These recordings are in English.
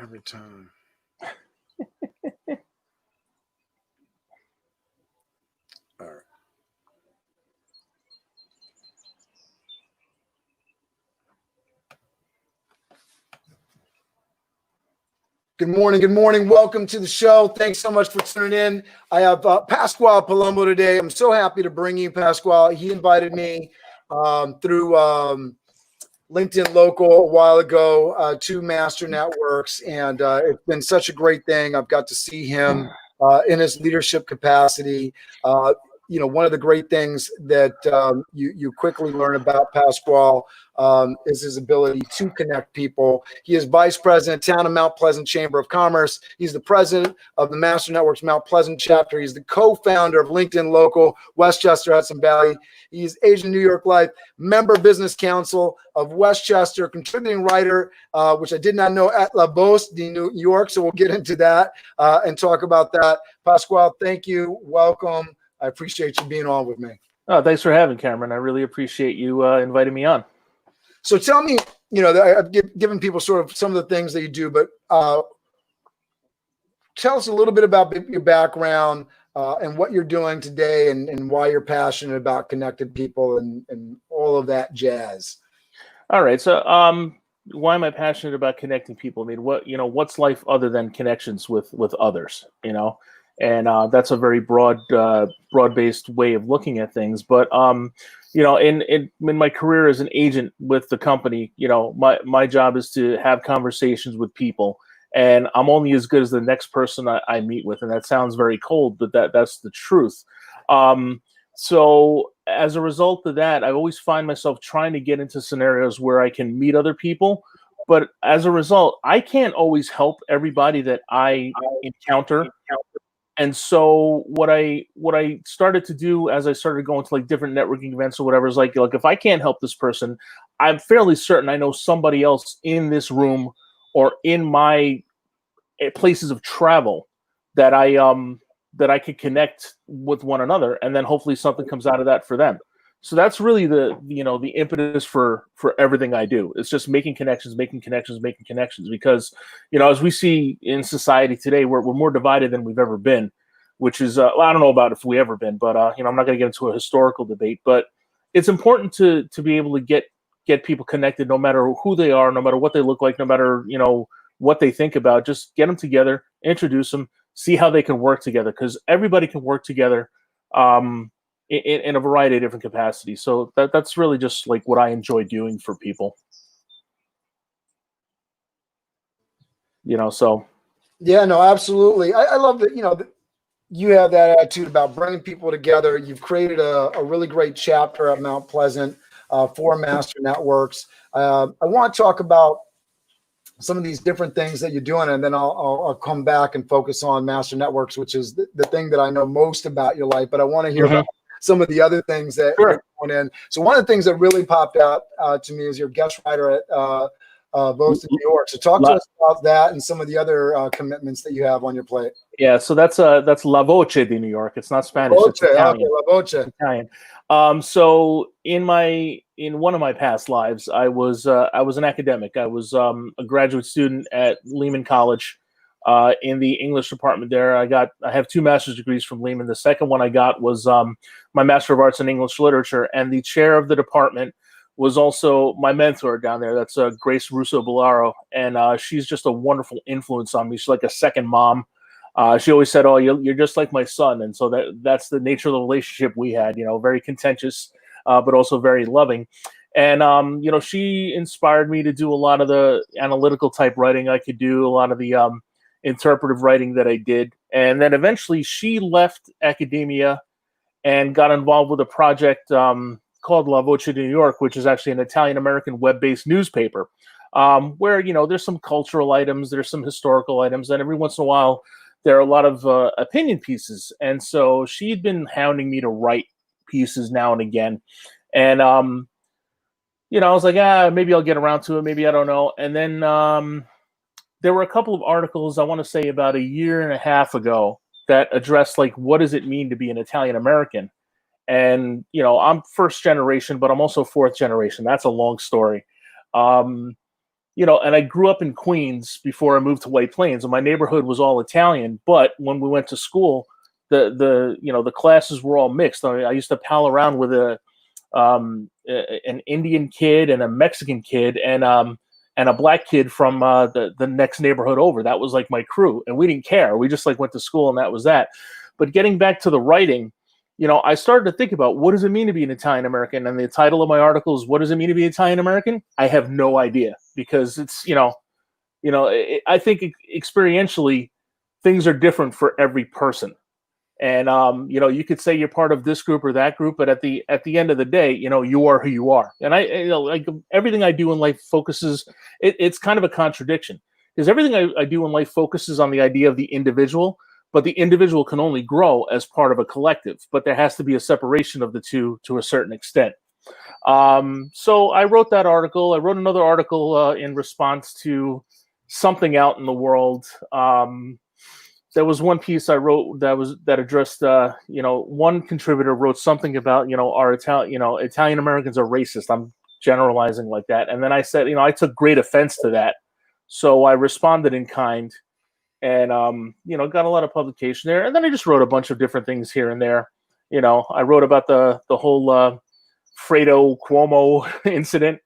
every time. All right. Good morning. Good morning. Welcome to the show. Thanks so much for tuning in. I have Pasquale Palumbo today. I'm so happy to bring you Pasquale. He invited me through LinkedIn Local a while ago to Master Networks, and it's been such a great thing. I've got to see him in his leadership capacity. One of the great things that you quickly learn about Pasquale is his ability to connect people. He is vice president, Town of Mount Pleasant Chamber of Commerce. He's the president of the Master Networks Mount Pleasant chapter. He's the co-founder of LinkedIn Local, Westchester, Hudson Valley. He's Asian New York Life, member business council of Westchester, contributing writer, which I did not know, at La Voce de New York. So we'll get into that and talk about that. Pasquale, thank you. Welcome. I appreciate you being on with me. Oh, thanks for having Cameron. I really appreciate you inviting me on. So tell me, I've given people sort of some of the things that you do, but tell us a little bit about your background and what you're doing today and why you're passionate about connected people and all of that jazz. All right. So why am I passionate about connecting people? I mean, what's life other than connections with others, And that's a very broad-based way of looking at things. But in my career as an agent with the company, my job is to have conversations with people, and I'm only as good as the next person I meet with. And that sounds very cold, but that's the truth. So as a result of that, I always find myself trying to get into scenarios where I can meet other people. But as a result, I can't always help everybody that I encounter. And so what I started to do as I started going to like different networking events or whatever is like if I can't help this person, I'm fairly certain I know somebody else in this room or in my places of travel that I could connect with one another, and then hopefully something comes out of that for them. So that's really the impetus for everything I do. It's just making connections, because, as we see in society today, we're more divided than we've ever been, which is, I don't know about if we ever been, but, I'm not going to get into a historical debate, but it's important to be able to get people connected, no matter who they are, no matter what they look like, no matter, what they think about. Just get them together, introduce them, see how they can work together, because everybody can work together, in a variety of different capacities. So that's really just like what I enjoy doing for people. So. Yeah, no, absolutely. I love that, you have that attitude about bringing people together. You've created a really great chapter at Mount Pleasant for Master Networks. I want to talk about some of these different things that you're doing, and then I'll come back and focus on Master Networks, which is the thing that I know most about your life. But I want to hear about some of the other things that are going in. So one of the things that really popped out to me is your guest writer at Voce in New York. So talk to us about that and some of the other commitments that you have on your plate. Yeah, so that's La Voce de New York. It's not Spanish. Voce, it's Italian. Okay, La Voce. It's Italian. So in one of my past lives, I was an academic. I was a graduate student at Lehman College. In the English department there. I have 2 master's degrees from Lehman. The second one I got was my Master of Arts in English Literature, and the chair of the department was also my mentor down there. That's Grace Russo-Bellaro, and she's just a wonderful influence on me. She's like a second mom. She always said, "Oh, you're just like my son," and so that's the nature of the relationship we had. Very contentious, but also very loving. And she inspired me to do a lot of the analytical type writing I could do, a lot of the interpretive writing that I did. And then eventually she left academia and got involved with a project called La Voce de New York, which is actually an Italian-American web-based newspaper, where, there's some cultural items, there's some historical items, and every once in a while there are a lot of opinion pieces. And so she'd been hounding me to write pieces now and again. And, I was like, maybe I'll get around to it. Maybe I don't know. And then there were a couple of articles, I want to say about a year and a half ago, that addressed like, what does it mean to be an Italian American? And, I'm first generation, but I'm also fourth generation. That's a long story. and I grew up in Queens before I moved to White Plains, and my neighborhood was all Italian. But when we went to school, the classes were all mixed. I used to pal around with an Indian kid and a Mexican kid and a black kid from the next neighborhood over. That was like my crew, and we didn't care. We just like went to school, and that was that. But getting back to the writing, I started to think about, what does it mean to be an Italian American? And the title of my article is, "What does it mean to be Italian American?" I have no idea, because it's I think experientially things are different for every person. And you could say you're part of this group or that group, but at the end of the day, you are who you are. And like everything I do in life focuses. It's kind of a contradiction, because everything I do in life focuses on the idea of the individual, but the individual can only grow as part of a collective. But there has to be a separation of the two to a certain extent. So I wrote that article. I wrote another article in response to something out in the world. There was one piece I wrote that addressed, one contributor wrote something about, our Italian Americans are racist. I'm generalizing like that. And then I said, I took great offense to that. So I responded in kind, and, got a lot of publication there. And then I just wrote a bunch of different things here and there. I wrote about the whole Fredo Cuomo incident.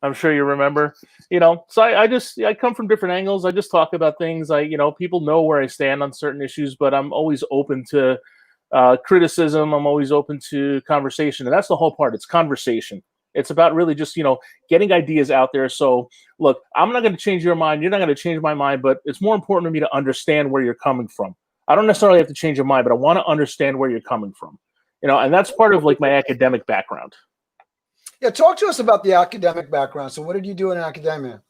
I'm sure you remember, so I come from different angles. I just talk about things. People know where I stand on certain issues, but I'm always open to criticism. I'm always open to conversation. And that's the whole part. It's conversation. It's about really just, getting ideas out there. So look, I'm not going to change your mind. You're not going to change my mind, but it's more important to me to understand where you're coming from. I don't necessarily have to change your mind, but I want to understand where you're coming from, and that's part of like my academic background. Yeah, talk to us about the academic background. So what did you do in academia?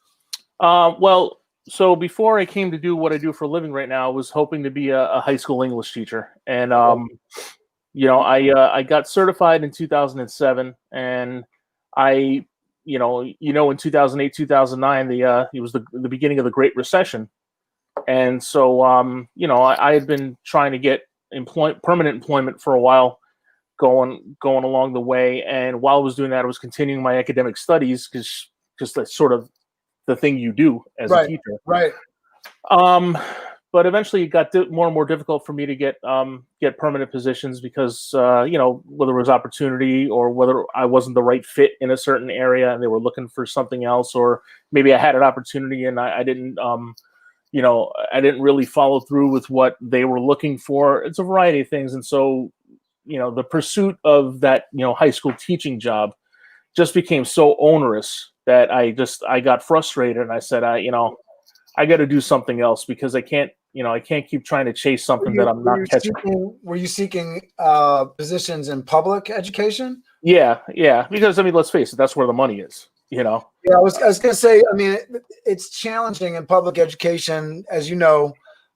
Well, so before I came to do what I do for a living right now, I was hoping to be a high school English teacher. And, I got certified in 2007, and in 2008, 2009, it was the beginning of the Great Recession. And so, I had been trying to get permanent employment for a while, going along the way. And while I was doing that, I was continuing my academic studies, because that's sort of the thing you do as a teacher. Right. But eventually it got more and more difficult for me to get permanent positions, because, whether it was opportunity or whether I wasn't the right fit in a certain area and they were looking for something else, or maybe I had an opportunity and I didn't, I didn't really follow through with what they were looking for. It's a variety of things. And so, the pursuit of that, high school teaching job just became so onerous that I got frustrated, and I said, I got to do something else, because I can't keep trying to chase something that I'm not catching. Were you seeking positions in public education? Yeah. Because let's face it, that's where the money is, Yeah, I was going to say, it's challenging in public education, as you know.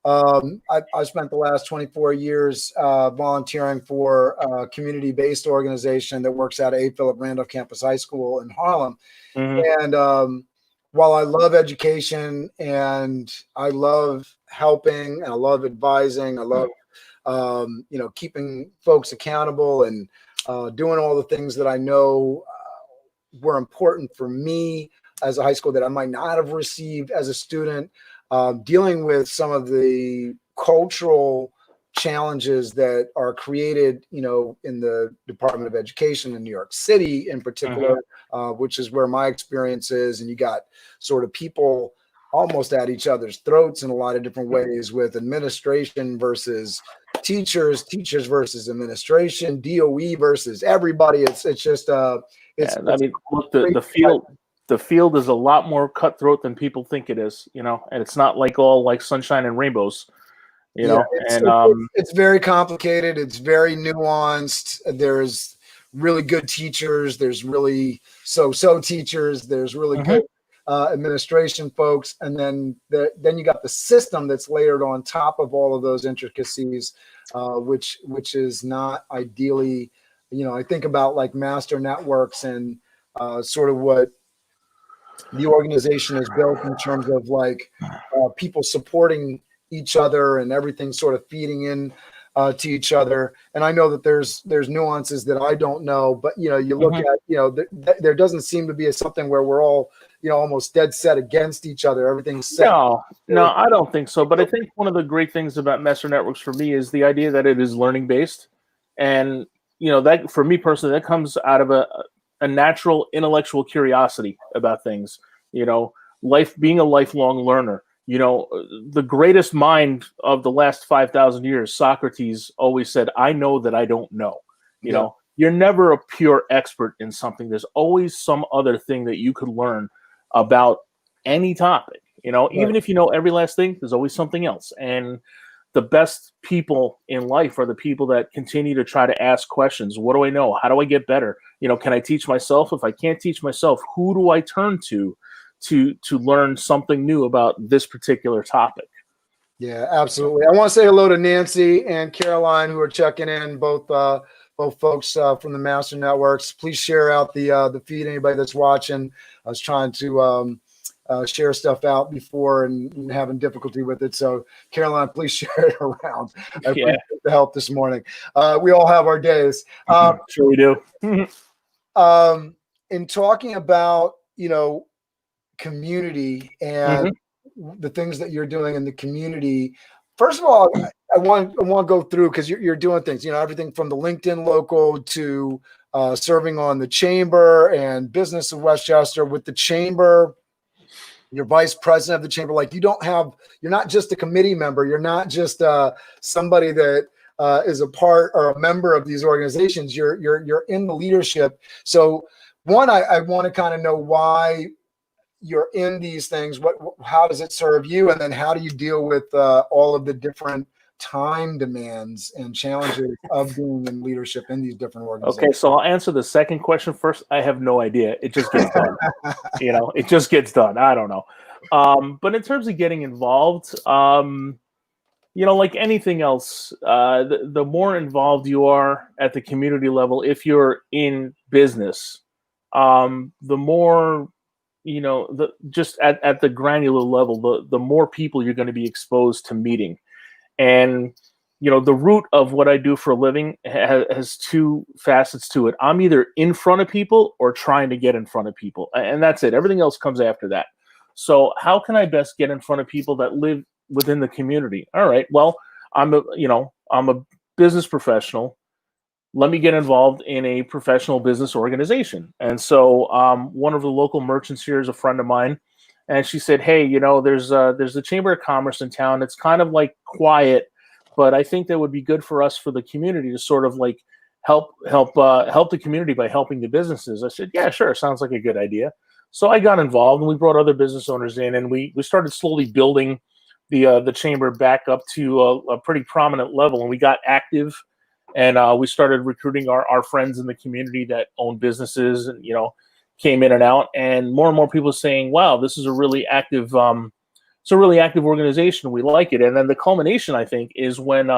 I spent the last 24 years volunteering for a community-based organization that works out of A. Philip Randolph Campus High School in Harlem. Mm-hmm. And while I love education and I love helping and I love advising, I love keeping folks accountable and doing all the things that I know were important for me as a high school that I might not have received as a student. Dealing with some of the cultural challenges that are created, in the Department of Education in New York City in particular, which is where my experience is. And you got sort of people almost at each other's throats in a lot of different ways, with administration versus teachers versus administration, DOE versus everybody. It's just look, the field is a lot more cutthroat than people think it is, and it's not like all like sunshine and rainbows, it's very complicated. It's very nuanced. There's really good teachers. There's really so teachers. There's really good administration folks. And then you got the system that's layered on top of all of those intricacies, which is not ideally, I think about like master networks and sort of what the organization is built in terms of like people supporting each other and everything sort of feeding in to each other. And I know that there's nuances that I don't know, but you look at there doesn't seem to be something where we're all almost dead set against each other. Everything's set. No, I don't think so. But I think one of the great things about Master Networks for me is the idea that it is learning based, and that for me personally, that comes out of a natural intellectual curiosity about things. Life, being a lifelong learner. The greatest mind of the last 5,000 years, Socrates, always said, "I know that I don't know." You're never a pure expert in something. There's always some other thing that you could learn about any topic. Even if you know every last thing, there's always something else. And the best people in life are the people that continue to try to ask questions. What do I know? How do I get better? Can I teach myself? If I can't teach myself, who do I turn to learn something new about this particular topic? Yeah, absolutely. I want to say hello to Nancy and Caroline, who are checking in, both folks from the Master Networks. Please share out the feed. Anybody that's watching, I was trying to share stuff out before and having difficulty with it. So Caroline, please share it around. I appreciate the help this morning. We all have our days. Sure we do. In talking about, community and the things that you're doing in the community, first of all, I want to go through, because you're doing things, everything from the LinkedIn local to serving on the chamber and business of Westchester. With the chamber, you're vice president of the chamber. Like, you're not just a committee member. You're not just somebody that is a part or a member of these organizations. You're in the leadership. So one, I want to kind of know why you're in these things. How does it serve you? And then how do you deal with all of the different time demands and challenges of being in leadership in these different organizations? Okay, so I'll answer the second question first. I have no idea. It just gets done. It just gets done. I don't know. But in terms of getting involved, like anything else, the more involved you are at the community level, if you're in business, the more just at the granular level, the more people you're going to be exposed to meeting. And, the root of what I do for a living has two facets to it. I'm either in front of people or trying to get in front of people. And that's it. Everything else comes after that. So how can I best get in front of people that live within the community? All right, well, I'm a business professional. Let me get involved in a professional business organization. And so one of the local merchants here is a friend of mine, and she said, "Hey, there's the Chamber of Commerce in town. It's kind of like quiet, but I think that would be good for us, for the community, to sort of like help the community by helping the businesses." I said, "Yeah, sure. Sounds like a good idea." So I got involved, and we brought other business owners in, and we started slowly building the chamber back up to a pretty prominent level, and we got active. And we started recruiting our friends in the community that own businesses, and came in and out. And more people saying, "Wow, this is a really active, it's a really active organization. We like it." And then the culmination, I think, is when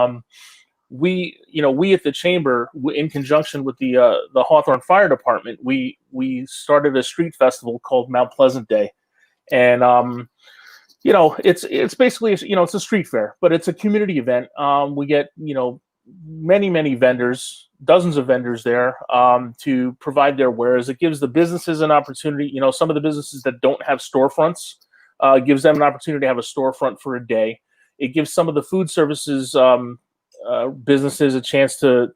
we at the chamber, in conjunction with the Hawthorne Fire Department, we started a street festival called Mount Pleasant Day, and it's basically it's a street fair, but it's a community event. We get many vendors, dozens of vendors there to provide their wares. It gives the businesses an opportunity. Some of the businesses that don't have storefronts, gives them an opportunity to have a storefront for a day. It gives some of the food services businesses a chance to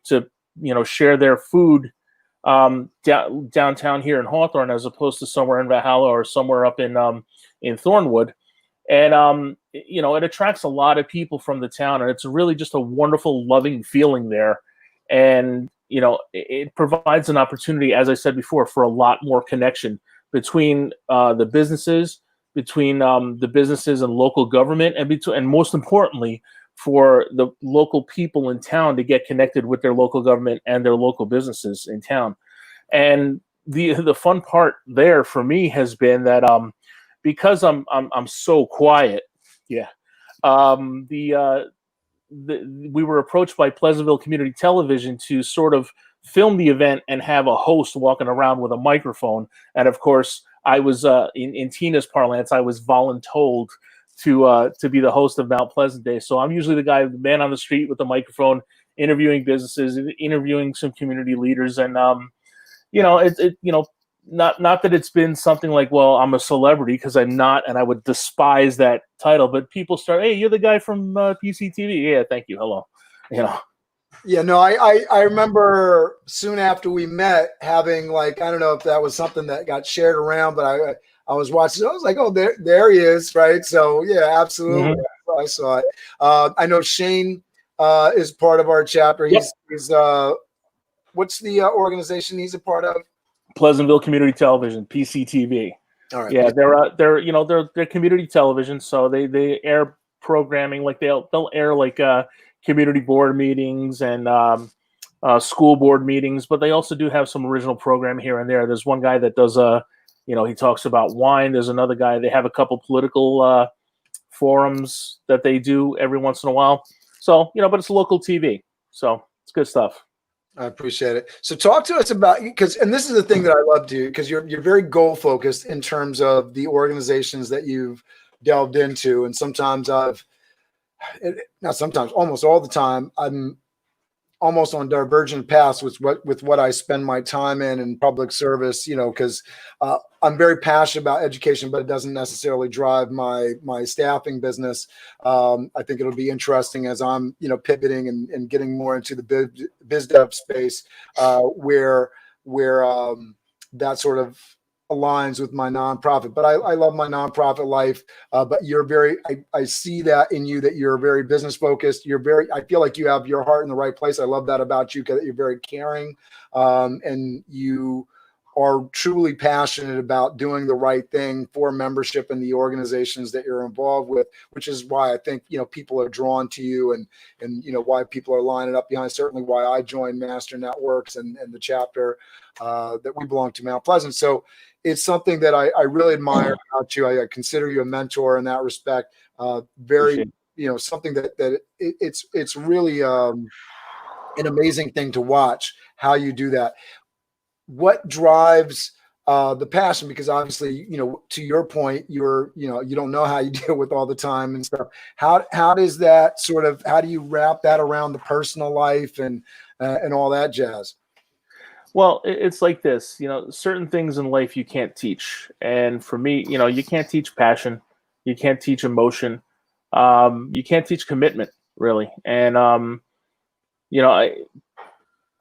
share their food downtown here in Hawthorne, as opposed to somewhere in Valhalla or somewhere up in Thornwood. And it attracts a lot of people from the town, and it's really just a wonderful, loving feeling there. And it provides an opportunity, as I said before, for a lot more connection between the businesses, and local government, and most importantly, for the local people in town to get connected with their local government and their local businesses in town. And the fun part there for me has been that because I'm so quiet, we were approached by Pleasantville Community Television to sort of film the event and have a host walking around with a microphone. And of course, I was in Tina's parlance, I was voluntold to be the host of Mount Pleasant Day. So I'm usually the man on the street with the microphone, interviewing businesses, interviewing some community leaders, and not that it's been something like, well, I'm a celebrity, because I'm not, and I would despise that title. But people start, hey, you're the guy from PCTV. Yeah, thank you. Hello. Yeah, no, I remember soon after we met having, like, I don't know if that was something that got shared around, but I was watching. I was like, oh, there he is, right? So yeah, absolutely, I saw it. I know Shane is part of our chapter. He's what's the organization he's a part of? Pleasantville Community Television, PCTV. All right. Yeah, they're community television, so they air programming, like they'll air like community board meetings and school board meetings, but they also do have some original programming here and there. There's one guy that does he talks about wine. There's another guy. They have a couple political forums that they do every once in a while. So but it's local TV, so it's good stuff. I appreciate it. So talk to us about, and this is the thing that I love to do, because you're very goal focused in terms of the organizations that you've delved into. And sometimes almost all the time, I'm almost on divergent paths with what I spend my time in public service, because I'm very passionate about education, but it doesn't necessarily drive my staffing business. I think it'll be interesting as I'm, pivoting and getting more into the biz dev space, where that sort of aligns with my nonprofit. But I love my nonprofit life. But I see that in you, that you're very business focused. I feel like you have your heart in the right place. I love that about you, because you're very caring, and you are truly passionate about doing the right thing for membership in the organizations that you're involved with, which is why I think, people are drawn to you, and why people are lining up behind, certainly why I joined Master Networks and the chapter that we belong to, Mount Pleasant. So it's something that I really admire about you. I consider you a mentor in that respect. Very, something that it's really an amazing thing to watch how you do that. What drives the passion? Because obviously, to your point, you don't know how you deal with all the time and stuff. How does that how do you wrap that around the personal life and all that jazz? Well, it's like this, certain things in life you can't teach. And for me, you can't teach passion. You can't teach emotion. You can't teach commitment, really. And,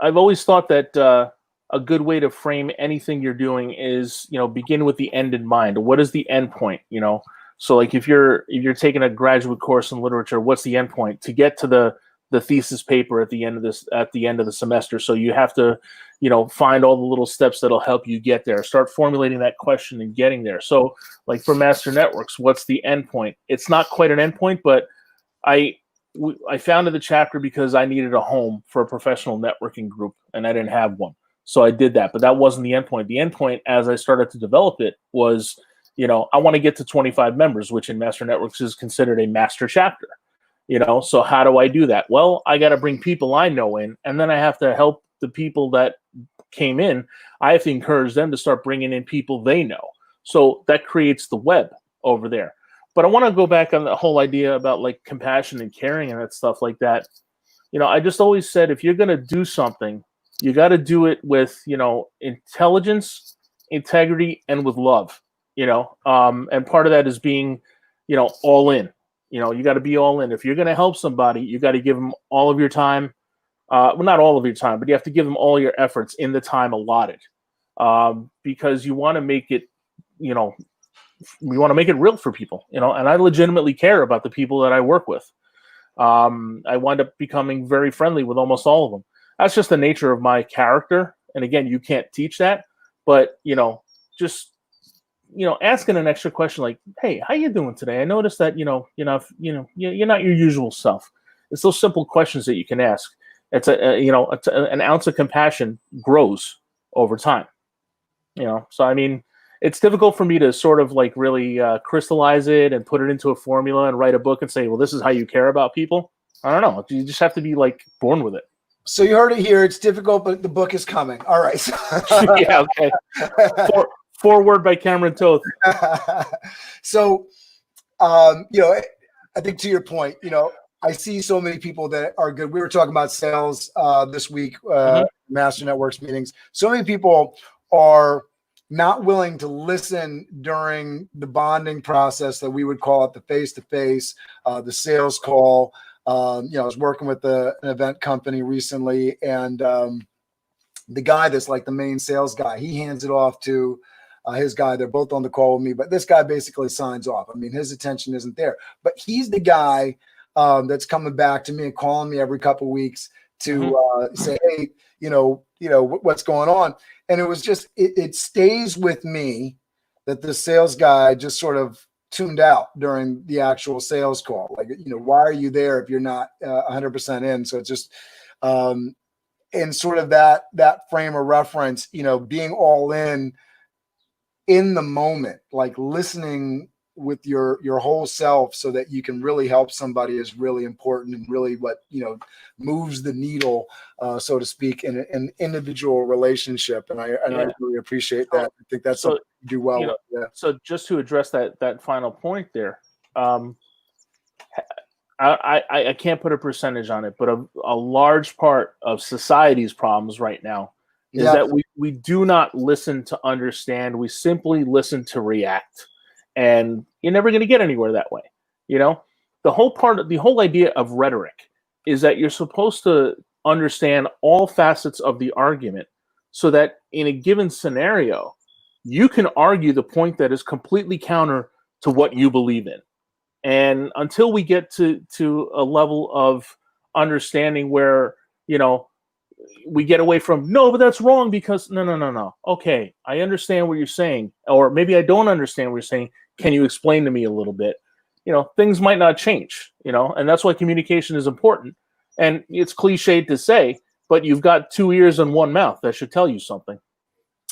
I've always thought that a good way to frame anything you're doing is, begin with the end in mind. What is the end point? So like if you're taking a graduate course in literature, what's the end point? To get to the thesis paper at the end of the semester. So you have to, find all the little steps that'll help you get there. Start formulating that question and getting there. So like for Master Networks, what's the end point? It's not quite an end point, but I founded the chapter because I needed a home for a professional networking group, and I didn't have one. So I did that, but that wasn't the end point. The end point, as I started to develop it, was, I want to get to 25 members, which in Master Networks is considered a master chapter. So how do I do that? Well, I got to bring people I know in, and then I have to help the people that came in. I have to encourage them to start bringing in people they know. So that creates the web over there. But I want to go back on the whole idea about like compassion and caring and that stuff like that. I just always said, if you're going to do something, you got to do it with, intelligence, integrity, and with love, and part of that is being, all in. You got to be all in. If you're going to help somebody, you got to give them all of your time. Well, not all of your time, but you have to give them all your efforts in the time allotted, because you want to make it, we want to make it real for people, and I legitimately care about the people that I work with. I wind up becoming very friendly with almost all of them. That's just the nature of my character. And again, you can't teach that, but just asking an extra question like, "Hey, how you doing today? I noticed that you're not your usual self." It's those simple questions that you can ask. It's an ounce of compassion grows over time. So I mean, it's difficult for me to sort of like really crystallize it and put it into a formula and write a book and say, well, this is how you care about people. I don't know. You just have to be like born with it. So you heard it here. It's difficult, but the book is coming. All right. Yeah. Okay. Forward by Cameron Toth. So You know, I think to your point, you know, I see so many people that are good. We were talking about sales this week, Master Networks meetings. So many people are not willing to listen during the bonding process that we would call it the face-to-face, the sales call. You know, I was working with an event company recently, and the guy that's like the main sales guy, he hands it off to his guy. They're both on the call with me, but this guy basically signs off. I mean, his attention isn't there, but he's the guy that's coming back to me and calling me every couple of weeks to say, hey, what's going on? And it was just, it stays with me that the sales guy just sort of tuned out during the actual sales call. Like, you know, why are you there if you're not 100% in? So it's just, and sort of that frame of reference, you know, being all in the moment, like listening with your whole self so that you can really help somebody is really important, and really what, you know, moves the needle, so to speak, in an individual relationship. And I really appreciate that. I think that's something you do well. So just to address that final point there, I can't put a percentage on it, but a large part of society's problems right now is that we do not listen to understand. We simply listen to react, and you're never going to get anywhere that way. You know, the whole idea of rhetoric is that you're supposed to understand all facets of the argument so that in a given scenario, you can argue the point that is completely counter to what you believe in. And until we get to a level of understanding where, you know, we get away from, no, but that's wrong because no. Okay, I understand what you're saying, or maybe I don't understand what you're saying. Can you explain to me a little bit? You know, things might not change, you know, and that's why communication is important. And it's cliched to say, but you've got two ears and one mouth. That should tell you something.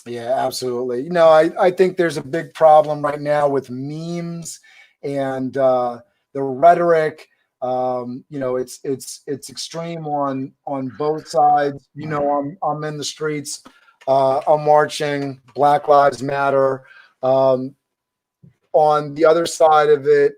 Yeah, absolutely. You know, I think there's a big problem right now with memes and the rhetoric. You know, it's extreme on both sides. You know, I'm in the streets, I'm marching, Black Lives Matter. On the other side of it,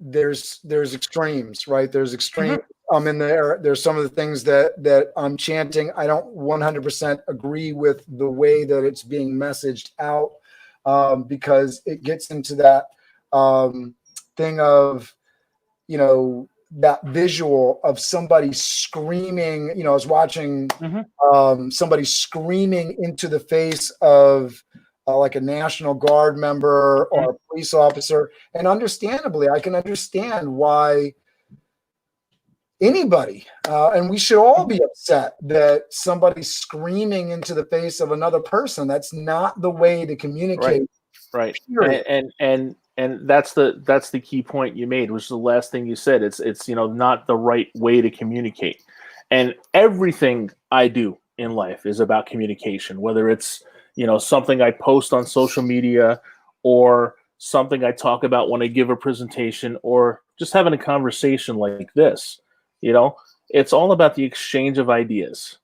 there's extremes, right? There's extreme. I'm in there. There's some of the things that I'm chanting. I don't 100% agree with the way that it's being messaged out, because it gets into that thing of, you know, that visual of somebody screaming. You know, I was watching somebody screaming into the face of like a National Guard member or a police officer. And understandably, I can understand why anybody, and we should all be upset that somebody's screaming into the face of another person. That's not the way to communicate. Right. And that's the key point you made, which is the last thing you said. It's you know, not the right way to communicate. And everything I do in life is about communication, whether it's, you know, something I post on social media or something I talk about when I give a presentation or just having a conversation like this. You know, it's all about the exchange of ideas,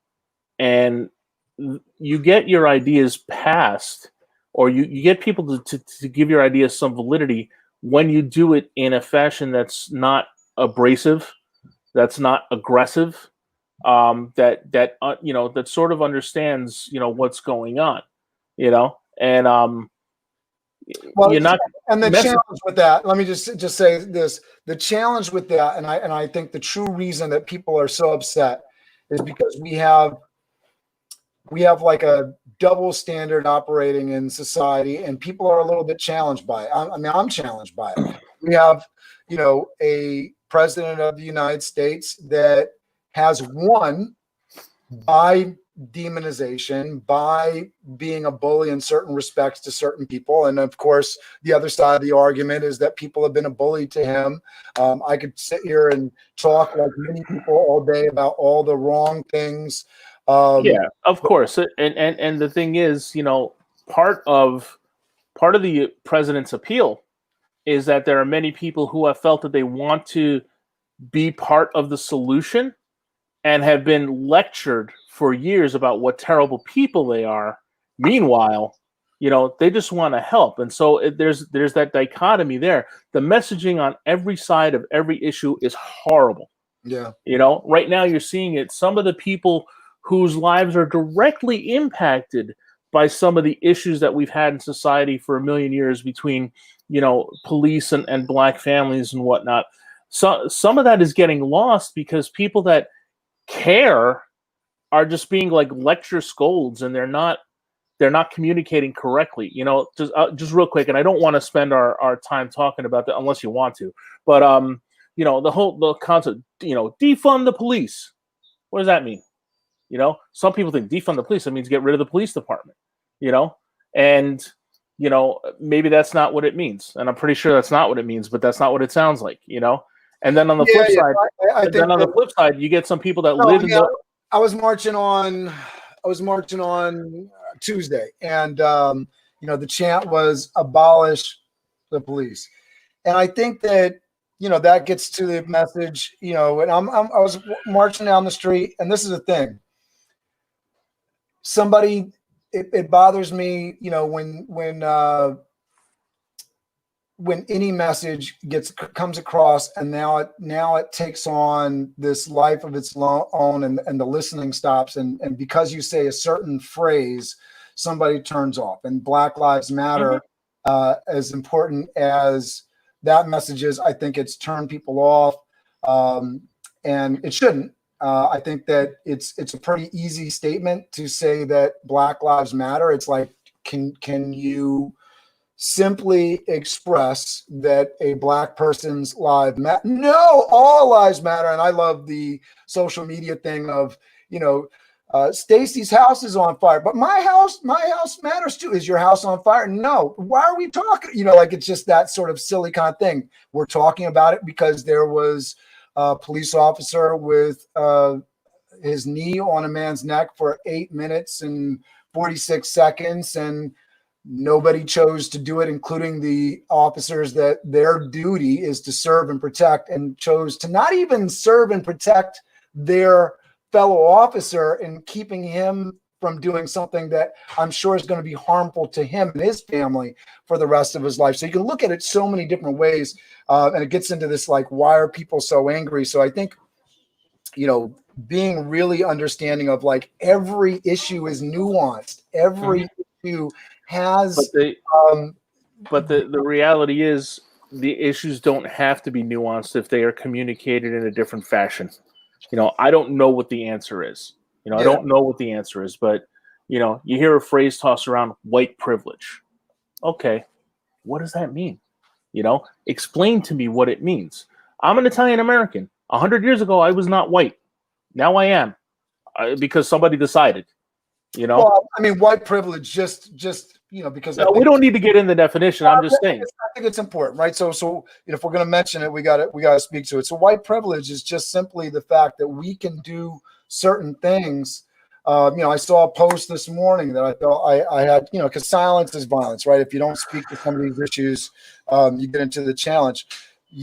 and you get your ideas passed, or you get people to give your ideas some validity when you do it in a fashion that's not abrasive, that's not aggressive, that you know, that sort of understands, you know, what's going on, you know, and well, you're not. And the challenge with that, let me just say this: the challenge with that, and I think the true reason that people are so upset is because we have like a double standard operating in society, and people are a little bit challenged by it. I mean, I'm challenged by it. We have, you know, a president of the United States that has won by demonization, by being a bully in certain respects to certain people. And of course, the other side of the argument is that people have been a bully to him. I could sit here and talk like many people all day about all the wrong things. Yeah, of course. And the thing is, you know, part of the president's appeal is that there are many people who have felt that they want to be part of the solution and have been lectured for years about what terrible people they are. Meanwhile, they just want to help. And so there's that dichotomy there. The messaging on every side of every issue is horrible. Yeah. Right now you're seeing it. Some of the people whose lives are directly impacted by some of the issues that we've had in society for a million years between, police and black families and whatnot. So some of that is getting lost because people that care are just being like lecture scolds, and they're not communicating correctly. Just real quick, and I don't want to spend our time talking about that unless you want to, but the concept, defund the police. What does that mean? Some people think defund the police, that means get rid of the police department, and maybe that's not what it means. And I'm pretty sure that's not what it means, but that's not what it sounds like, And then on the flip side, the flip side, you get some people that live in the. I was marching on Tuesday, and the chant was abolish the police. And I think that that gets to the message, and I was marching down the street, and this is the thing. It bothers me, when any message comes across, and now it takes on this life of its own, and the listening stops, and because you say a certain phrase, somebody turns off. And Black Lives Matter, as important as that message is, I think it's turned people off, and it shouldn't. I think that it's a pretty easy statement to say that Black Lives Matter. It's like, can you simply express that a Black person's life matter? No, all lives matter. And I love the social media thing of, Stacy's house is on fire, but my house matters too. Is your house on fire? No. Why are we talking? It's just that sort of silly kind of thing. We're talking about it because there was a police officer with his knee on a man's neck for 8 minutes and 46 seconds, and nobody chose to do it, including the officers that their duty is to serve and protect, and chose to not even serve and protect their fellow officer, and keeping him from doing something that I'm sure is going to be harmful to him and his family for the rest of his life. So you can look at it so many different ways, and it gets into this, like, why are people so angry? So I think, being really understanding of, like, every issue is nuanced. Every issue has. But the reality is, the issues don't have to be nuanced if they are communicated in a different fashion. I don't know what the answer is. I don't know what the answer is, but you hear a phrase tossed around, white privilege. Okay, what does that mean? Explain to me what it means. I'm an Italian American. 100 years ago, I was not white. Now I am, because somebody decided. Well, I mean, white privilege, just because. No, we don't need to get in the definition. I'm just saying. I think it's important, right? So if we're going to mention it, we got to speak to it. So white privilege is just simply the fact that we can do certain things. I saw a post this morning that I thought I had, because silence is violence, right? If you don't speak to some of these issues, you get into the challenge.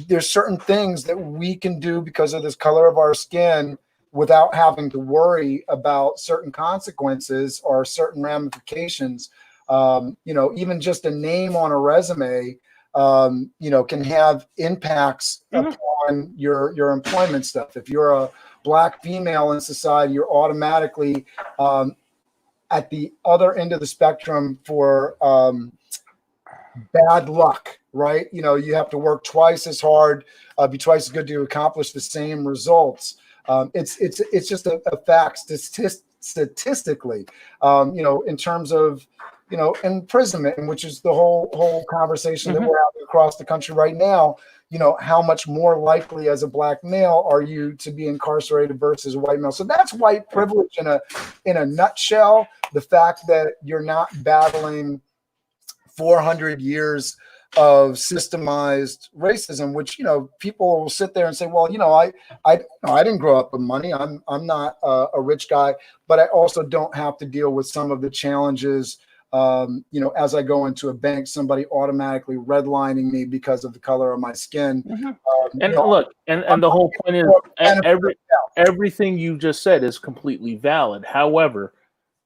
There's certain things that we can do because of this color of our skin, without having to worry about certain consequences or certain ramifications. Even just a name on a resume, can have impacts upon your employment stuff. If you're a Black female in society, you're automatically at the other end of the spectrum for bad luck, right? You have to work twice as hard, be twice as good to accomplish the same results. It's just a fact statistically, in terms of, imprisonment, which is the whole conversation that we're having across the country right now. How much more likely as a Black male are you to be incarcerated versus a white male? So that's white privilege in a nutshell. The fact that you're not battling 400 years of systemized racism, which people will sit there and say, well, I didn't grow up with money. I'm not a rich guy, but I also don't have to deal with some of the challenges. As I go into a bank, somebody automatically redlining me because of the color of my skin. Look, and the whole point is, everything you just said is completely valid. However,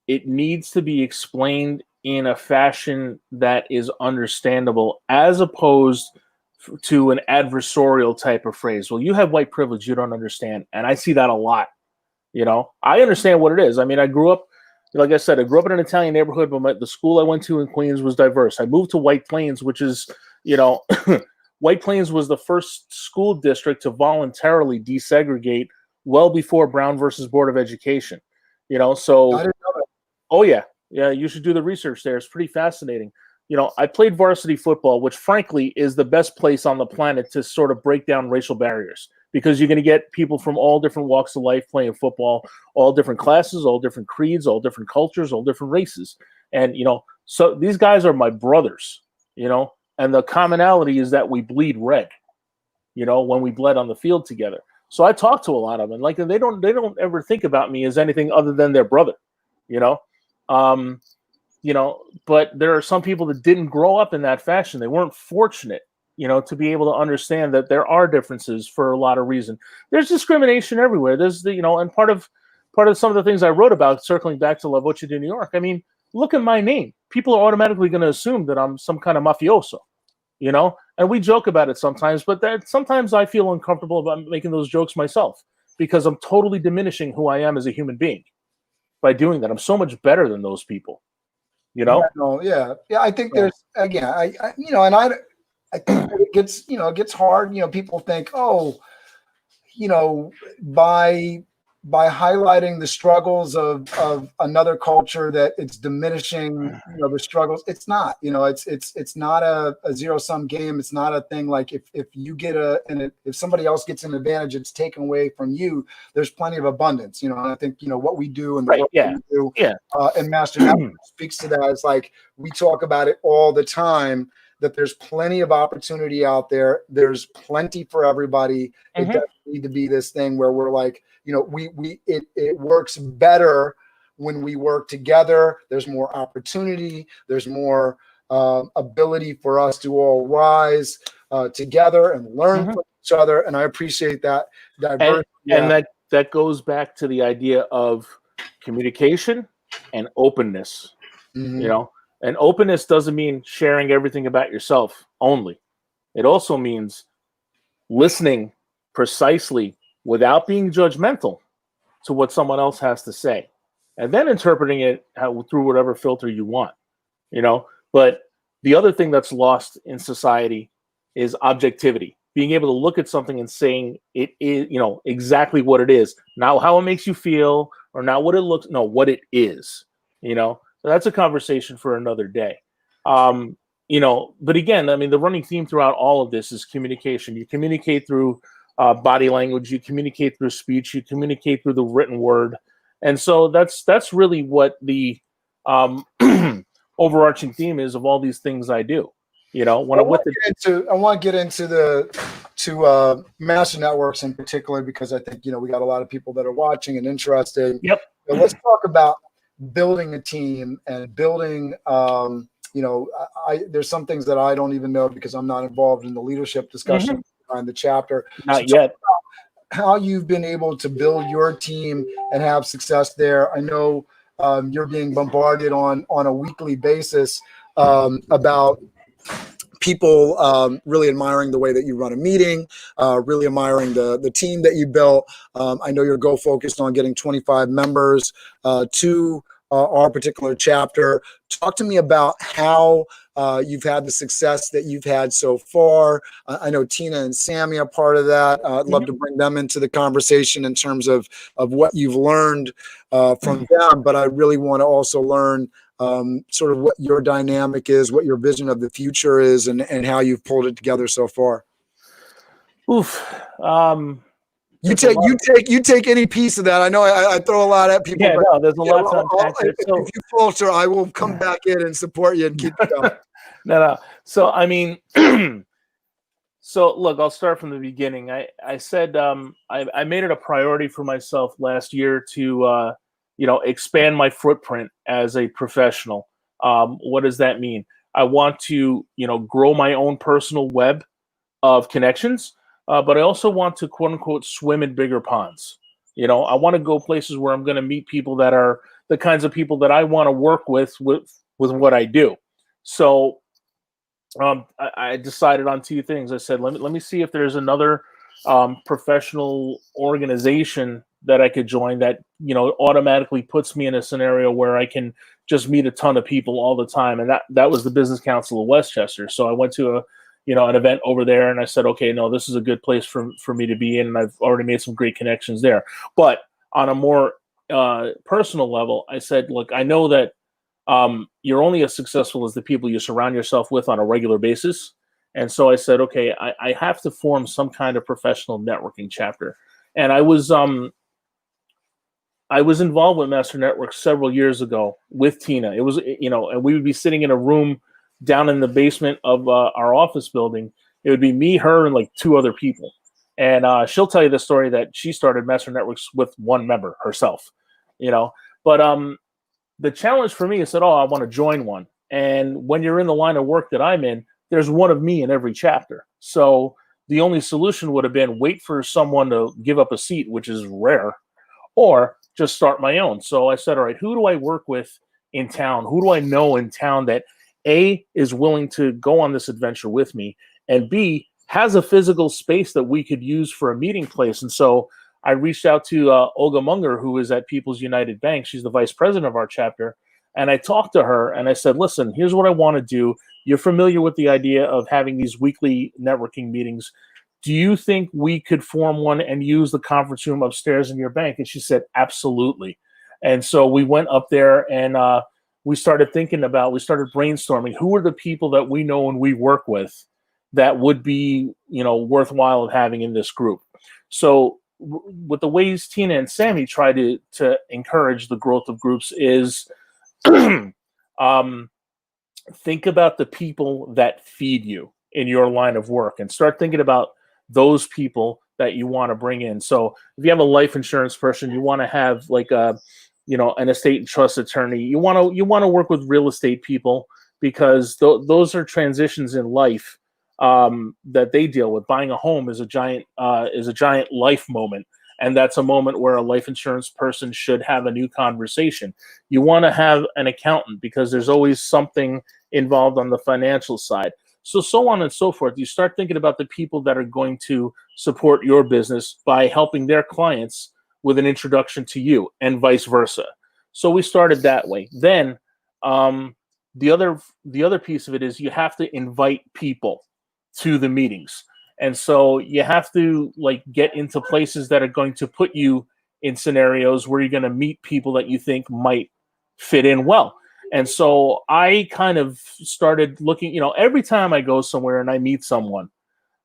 it needs to be explained in a fashion that is understandable, as opposed to an adversarial type of phrase. Well, you have white privilege, you don't understand. And I see that a lot. I understand what it is. I mean, I grew up, like I said, I grew up in an Italian neighborhood, but the school I went to in Queens was diverse. I moved to White Plains, which is, White Plains was the first school district to voluntarily desegregate well before Brown versus Board of Education. So, I didn't know that. oh yeah, you should do the research there. It's pretty fascinating. I played varsity football, which frankly is the best place on the planet to sort of break down racial barriers, because you're going to get people from all different walks of life playing football, all different classes, all different creeds, all different cultures, all different races. And, so these guys are my brothers, and the commonality is that we bleed red, when we bled on the field together. So I talk to a lot of them, like, they don't ever think about me as anything other than their brother, but there are some people that didn't grow up in that fashion. They weren't fortunate, to be able to understand that there are differences for a lot of reasons. There's discrimination everywhere. There's and part of some of the things I wrote about, circling back to La Voce di New York. I mean, look at my name. People are automatically going to assume that I'm some kind of mafioso, and we joke about it sometimes, but that sometimes I feel uncomfortable about making those jokes myself, because I'm totally diminishing who I am as a human being by doing that. I'm so much better than those people, Yeah, no, yeah. I think there's, again, I think that it gets hard. People think, oh, by highlighting the struggles of another culture, that it's diminishing, the struggles. It's not. It's not a zero-sum game. It's not a thing like if you get if somebody else gets an advantage, it's taken away from you. There's plenty of abundance. And I think what we do and the work we do, and Master Network speaks to that. It's like we talk about it all the time, that there's plenty of opportunity out there. There's plenty for everybody. It doesn't need to be this thing where we're like, it works better when we work together. There's more opportunity. There's more ability for us to all rise together and learn from each other. And I appreciate that diversity. And that goes back to the idea of communication and openness, And openness doesn't mean sharing everything about yourself only. It also means listening precisely without being judgmental to what someone else has to say, and then interpreting it through whatever filter you want, But the other thing that's lost in society is objectivity, being able to look at something and saying it is, exactly what it is, not how it makes you feel or not what it looks, no, what it is, So that's a conversation for another day. But again, I mean, the running theme throughout all of this is communication. You communicate through body language, you communicate through speech, you communicate through the written word. And so that's really what the overarching theme is of all these things I do. When I want to get into Master Networks in particular, because I think, we got a lot of people that are watching and interested. Yep. So let's talk about building a team and building, there's some things that I don't even know because I'm not involved in the leadership discussion behind the chapter. Not yet. How you've been able to build your team and have success there. I know you're being bombarded on a weekly basis about people really admiring the way that you run a meeting, really admiring the team that you built. I know your goal focused on getting 25 members to our particular chapter. Talk to me about how you've had the success that you've had so far. I know Tina and Sammy are part of that. I'd love to bring them into the conversation in terms of what you've learned from them, but I really want to also learn sort of what your dynamic is, what your vision of the future is, and how you've pulled it together so far. Oof. You take any piece of that. I know I throw a lot at people. Yeah, no, there's a lot to unpack. If you falter, I will come back in and support you and keep it going. No. So, I mean, so look, I'll start from the beginning. I said I made it a priority for myself last year to expand my footprint as a professional. What does that mean? I want to grow my own personal web of connections. But I also want to, quote unquote, swim in bigger ponds. I want to go places where I'm going to meet people that are the kinds of people that I want to work with with what I do. So I decided on two things. I said, let me see if there's another professional organization that I could join that, you know, automatically puts me in a scenario where I can just meet a ton of people all the time. And that was the Business Council of Westchester. So I went to an event over there, and I said, okay, no, this is a good place for me to be in. And I've already made some great connections there. But on a more personal level, I said, look, I know that you're only as successful as the people you surround yourself with on a regular basis. And so I said, okay, I have to form some kind of professional networking chapter. And I was involved with Master Network several years ago with Tina. It was, and we would be sitting in a room down in the basement of our office building. It would be me, her, and like two other people. And she'll tell you the story that she started Master Networks with one member herself, But the challenge for me is that, I want to join one. And when you're in the line of work that I'm in, there's one of me in every chapter. So the only solution would have been wait for someone to give up a seat, which is rare, or just start my own. So I said, all right, who do I work with in town? Who do I know in town that A, is willing to go on this adventure with me, and B, has a physical space that we could use for a meeting place? And so I reached out to Olga Munger, who is at People's United Bank. She's the vice president of our chapter. And I talked to her and I said, listen, here's what I want to do. You're familiar with the idea of having these weekly networking meetings. Do you think we could form one and use the conference room upstairs in your bank? And she said, absolutely. And so we went up there and we started brainstorming who are the people that we know and we work with that would be, worthwhile of having in this group. So with the ways Tina and Sammy try to encourage the growth of groups is think about the people that feed you in your line of work and start thinking about those people that you want to bring in. So if you have a life insurance person, you want to have like an estate and trust attorney. You want to work with real estate people because those are transitions in life that they deal with. Buying a home is a giant life moment. And that's a moment where a life insurance person should have a new conversation. You want to have an accountant because there's always something involved on the financial side. So on and so forth. You start thinking about the people that are going to support your business by helping their clients with an introduction to you and vice versa. So we started that way. Then the other piece of it is you have to invite people to the meetings. And so you have to get into places that are going to put you in scenarios where you're going to meet people that you think might fit in well. And so I kind of started looking, every time I go somewhere and I meet someone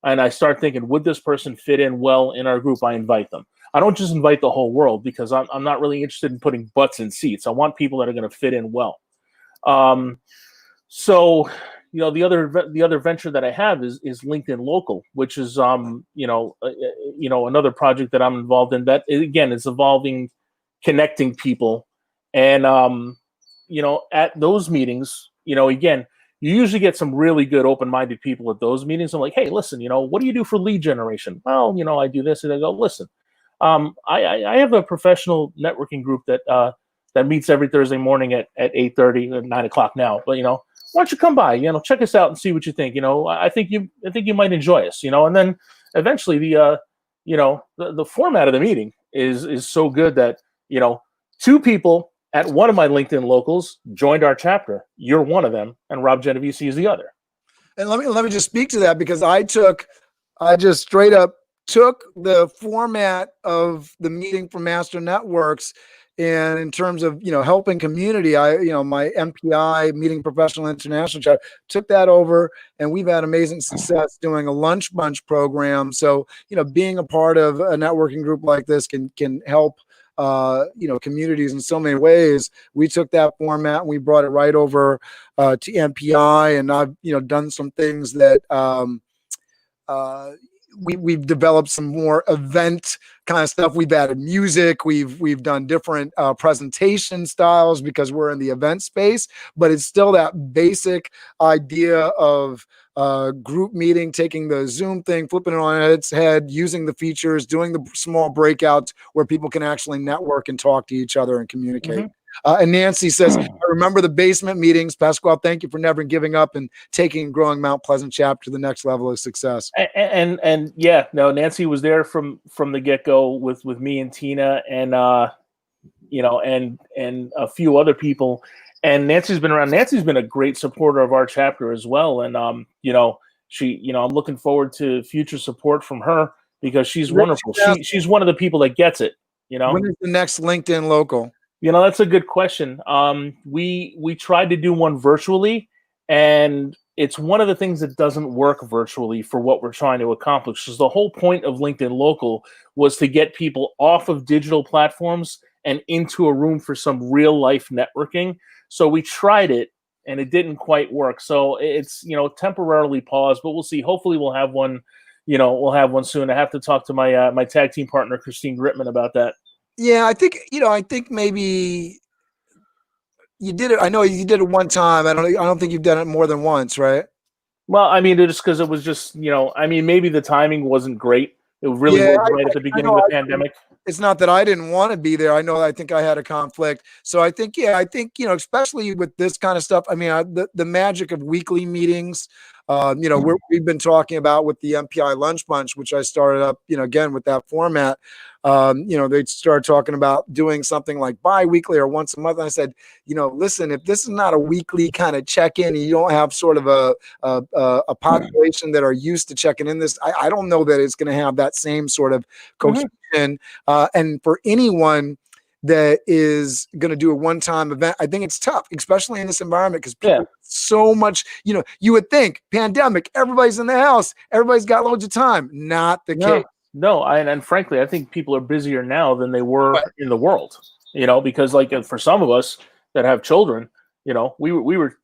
and I start thinking, would this person fit in well in our group? I invite them. I don't just invite the whole world because I'm not really interested in putting butts in seats. I want people that are going to fit in well. So the other venture that I have is LinkedIn Local, which is another project that I'm involved in that again is involving connecting people. And at those meetings, again, you usually get some really good open-minded people at those meetings. I'm like, hey, listen, what do you do for lead generation? Well, I do this. And I go, listen, I have a professional networking group that meets every Thursday morning at 8:30 or 9 o'clock now. But, why don't you come by, check us out and see what you think. I think you might enjoy us, and then eventually the format of the meeting is so good that, two people at one of my LinkedIn locals joined our chapter. You're one of them, and Rob Genovese is the other. And let me just speak to that because I just straight up took the format of the meeting for Master Networks. And in terms of, helping community, my MPI, Meeting Professional International chapter, took that over, and we've had amazing success doing a lunch bunch program. So, being a part of a networking group like this can help, communities in so many ways. We took that format and we brought it right over to MPI, and I've, done some things that we've developed some more event kind of stuff. We've added music. We've done different presentation styles because we're in the event space, but it's still that basic idea of group meeting, taking the Zoom thing, flipping it on its head, using the features, doing the small breakouts where people can actually network and talk to each other and communicate. And Nancy says, I remember the basement meetings. Pasquale, thank you for never giving up and taking and growing Mount Pleasant chapter to the next level of success. And yeah, no, Nancy was there from the get-go with me and Tina and and a few other people. And Nancy's been around. Nancy's been a great supporter of our chapter as well. And she, I'm looking forward to future support from her because she's wonderful. She's one of the people that gets it. When is the next LinkedIn local? That's a good question. We tried to do one virtually, and it's one of the things that doesn't work virtually for what we're trying to accomplish. Because the whole point of LinkedIn Local was to get people off of digital platforms and into a room for some real life networking. So we tried it, and it didn't quite work. So it's temporarily paused, but we'll see. Hopefully, we'll have one. We'll have one soon. I have to talk to my my tag team partner Christine Gritman about that. Yeah, I think maybe you did it. I know you did it one time. I don't think you've done it more than once, right? Well, I mean, it's because it was just, maybe the timing wasn't great. It really was right at the beginning of the pandemic. It's not that I didn't want to be there. I think I had a conflict. So I think, especially with this kind of stuff, I mean, the magic of weekly meetings, we've been talking about with the MPI Lunch Bunch, which I started up, again, with that format. They started talking about doing something like bi-weekly or once a month. And I said, listen, if this is not a weekly kind of check-in, and you don't have sort of a population that are used to checking in this, I don't know that it's going to have that same sort of cohesion. And for anyone that is going to do a one-time event, I think it's tough, especially in this environment, because people so much, you would think pandemic, everybody's in the house, everybody's got loads of time. Not the case. No, and frankly, I think people are busier now than they were in the world, because like for some of us that have children, we were,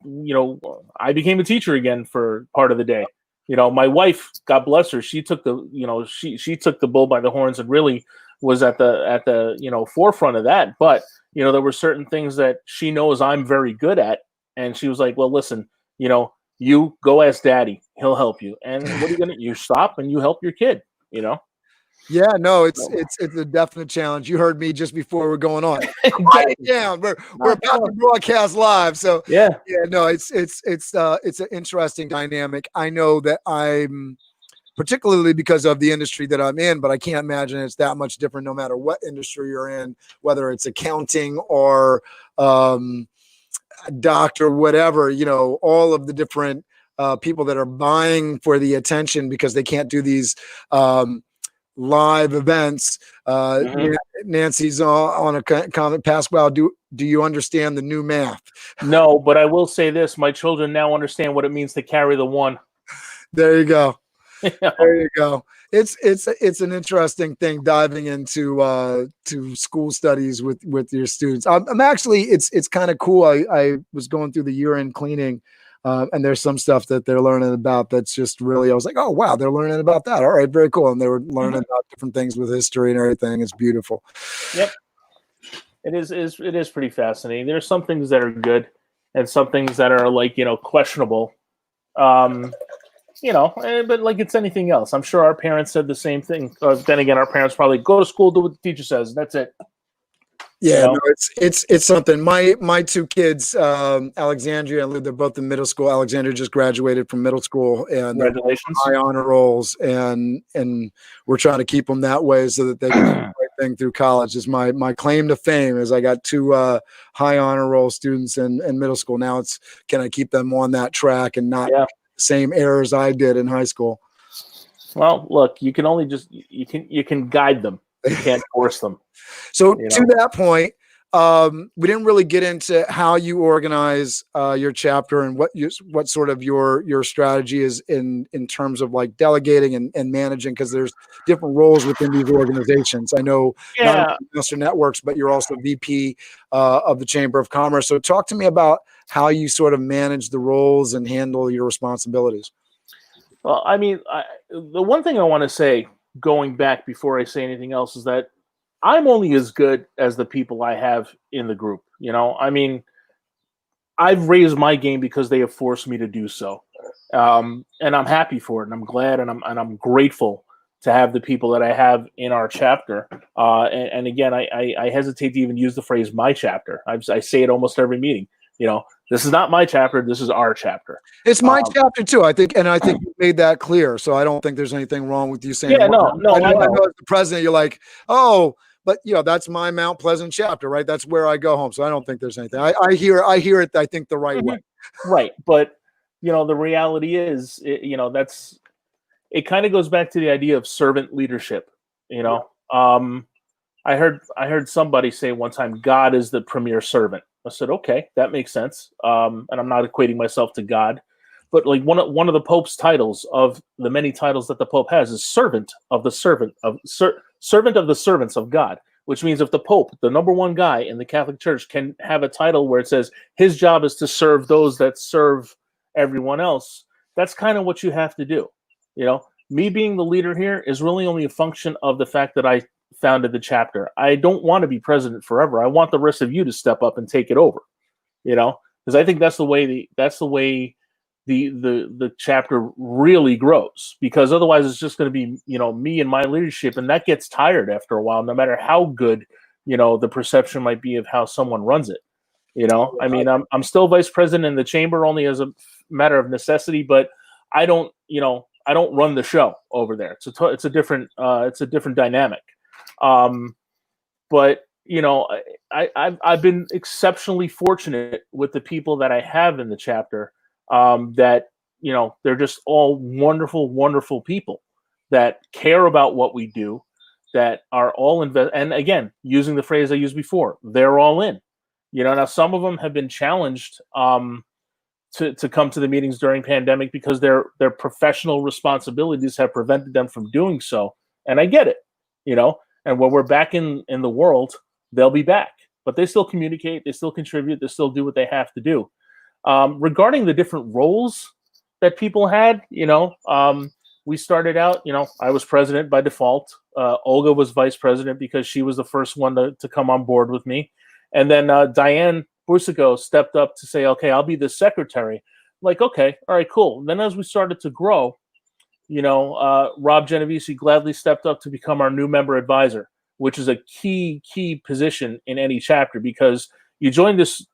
I became a teacher again for part of the day. My wife, God bless her, she took the, she took the bull by the horns and really was at the forefront of that. But, there were certain things that she knows I'm very good at. And she was like, well, listen, you go ask daddy, he'll help you. And what are you you stop and you help your kid, Yeah, no, it's a definite challenge. You heard me just before we're going on. Write it down. We're about to broadcast live, so no, it's an interesting dynamic. I know that I'm particularly because of the industry that I'm in, but I can't imagine it's that much different no matter what industry you're in, whether it's accounting or doctor, whatever. All of the different people that are vying for the attention because they can't do these live events. Nancy's on a comment. Pasquale, do you understand the new math? No, but I will say this: my children now understand what it means to carry the one. There you go. There you go. It's an interesting thing diving into to school studies with your students. I'm actually it's kind of cool. I was going through the year-end cleaning. And there's some stuff that they're learning about that's just really, I was like, oh, wow, they're learning about that. All right, very cool. And they were learning about different things with history and everything. It's beautiful. Yep. It is pretty fascinating. There's some things that are good and some things that are like, questionable. But like it's anything else. I'm sure our parents said the same thing. Then again, our parents probably go to school, do what the teacher says. That's it. Yeah, no, it's something. My two kids, Alexandria and Lou, they're both in middle school. Alexandria just graduated from middle school, and congratulations, high honor rolls, and we're trying to keep them that way so that they can do the right thing through college. Is my claim to fame is I got two high honor roll students in middle school. Now it's can I keep them on that track and not the same errors I did in high school? Well, look, you can only you can guide them. You can't force them. So to that point, we didn't really get into how you organize your chapter and what sort of your strategy is in terms of like delegating and managing, because there's different roles within these organizations. I know not only Master Networks, but you're also VP of the Chamber of Commerce. So talk to me about how you sort of manage the roles and handle your responsibilities. Well, I mean, the one thing I want to say, going back before I say anything else, is that I'm only as good as the people I have in the group. I mean, I've raised my game because they have forced me to do so, and I'm happy for it, and I'm glad, and I'm grateful to have the people that I have in our chapter. And again, I hesitate to even use the phrase "my chapter." I say it almost every meeting. This is not my chapter. This is our chapter. It's my chapter too, I think, and I think you made that clear. So I don't think there's anything wrong with you saying. Yeah, no, I know. I know. As the president, you're like, oh, but that's my Mount Pleasant chapter, right? That's where I go home. So I don't think there's anything. I hear it. I think the right way. Right, but the reality is, it kind of goes back to the idea of servant leadership. I heard somebody say one time, God is the premier servant. I said, okay, that makes sense. And I'm not equating myself to God, but like one of the Pope's titles, of the many titles that the Pope has, is servant of the servant of servant of the servants of God, which means if the Pope, the number one guy in the Catholic Church, can have a title where it says his job is to serve those that serve everyone else, that's kind of what you have to do. Me being the leader here is really only a function of the fact that I founded the chapter. I don't want to be president forever. I want the rest of you to step up and take it over, because I think that's the way the chapter really grows, because otherwise it's just going to be, me and my leadership. And that gets tired after a while, no matter how good, the perception might be of how someone runs it. I mean, I'm still vice president in the chamber only as a matter of necessity, but I don't run the show over there. It's a different dynamic. But I've been exceptionally fortunate with the people that I have in the chapter, that, they're just all wonderful, wonderful people that care about what we do, that are all and again, using the phrase I used before, they're all in. Now some of them have been challenged to come to the meetings during pandemic because their professional responsibilities have prevented them from doing so. And I get it, and when we're back in the world, they'll be back, but they still communicate, they still contribute, they still do what they have to do. Regarding the different roles that people had, we started out, I was president by default. Olga was vice president because she was the first one to come on board with me. And then Diane Busico stepped up to say, okay, I'll be the secretary. I'm like, okay, all right, cool. And then as we started to grow, Rob Genovese gladly stepped up to become our new member advisor, which is a key position in any chapter, because you join this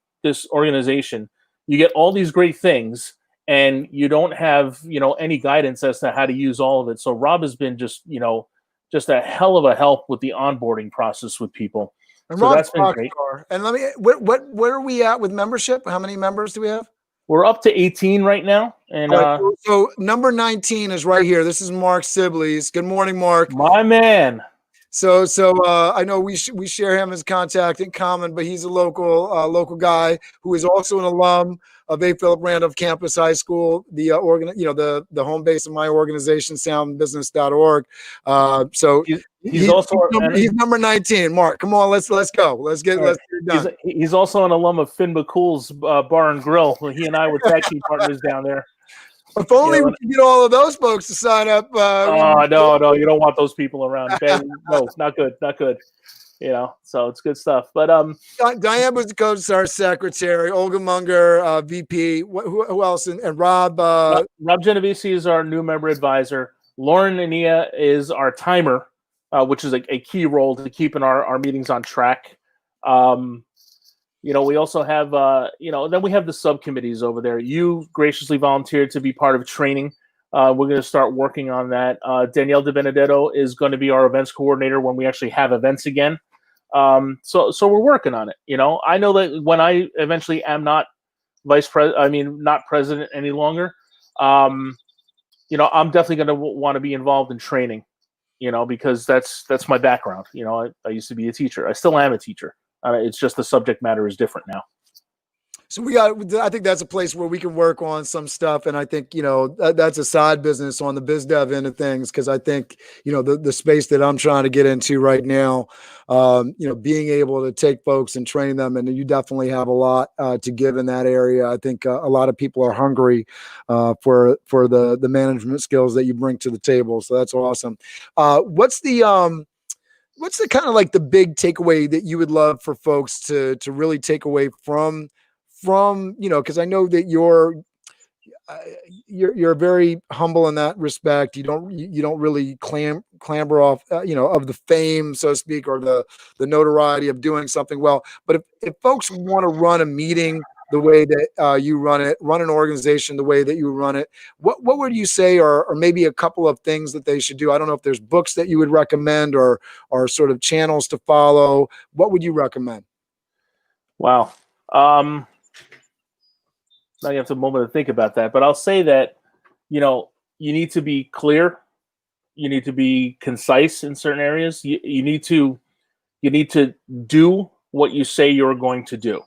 organization, you get all these great things, and you don't have, any guidance as to how to use all of it. So Rob has been just a hell of a help with the onboarding process with people. And so Rob's that's been great. And let me, where are we at with membership? How many members do we have? We're up to 18 right now. And so number 19 is right here. This is Mark Sibley's. Good morning, Mark. My man. So I know we share him as contact in common, but he's a local guy who is also an alum of A. Philip Randolph Campus High School, the the home base of my organization, soundbusiness.org. So he's number 19. Mark, come on, let's go. Let's get it done. He's also an alum of Finn McCool's Bar and Grill. He and I were tag team partners down there. If only we could get all of those folks to sign up. No, you don't want those people around. No, not good. So it's good stuff. But Diane was the coach, our secretary. Olga Munger, VP. Who else? And Rob. Rob Genovese is our new member advisor. Lauren Ania is our timer, which is a key role to keeping our meetings on track. We also have, then we have the subcommittees over there. You graciously volunteered to be part of training. We're going to start working on that. Danielle De Benedetto is going to be our events coordinator when we actually have events again. So we're working on it. I know that when I eventually am not not president any longer, I'm definitely going to want to be involved in training, because that's my background. I used to be a teacher. I still am a teacher. It's just the subject matter is different now. So I think that's a place where we can work on some stuff. And I think, that's a side business on the biz dev end of things. Cause I think, the space that I'm trying to get into right now, being able to take folks and train them. And you definitely have a lot to give in that area. I think a lot of people are hungry for the management skills that you bring to the table. So that's awesome. What's the kind of like the big takeaway that you would love for folks to really take away from, because I know that you're very humble in that respect. You don't really clamber off, of the fame, so to speak, or the notoriety of doing something well. But if folks want to run a meeting the way that you run it, run an organization the way that you run it, what would you say, or maybe a couple of things that they should do? I don't know if there's books that you would recommend, or sort of channels to follow. What would you recommend? Wow. Now you have a moment to think about that, but I'll say that, you need to be clear. You need to be concise in certain areas. You need to do what you say you're going to do.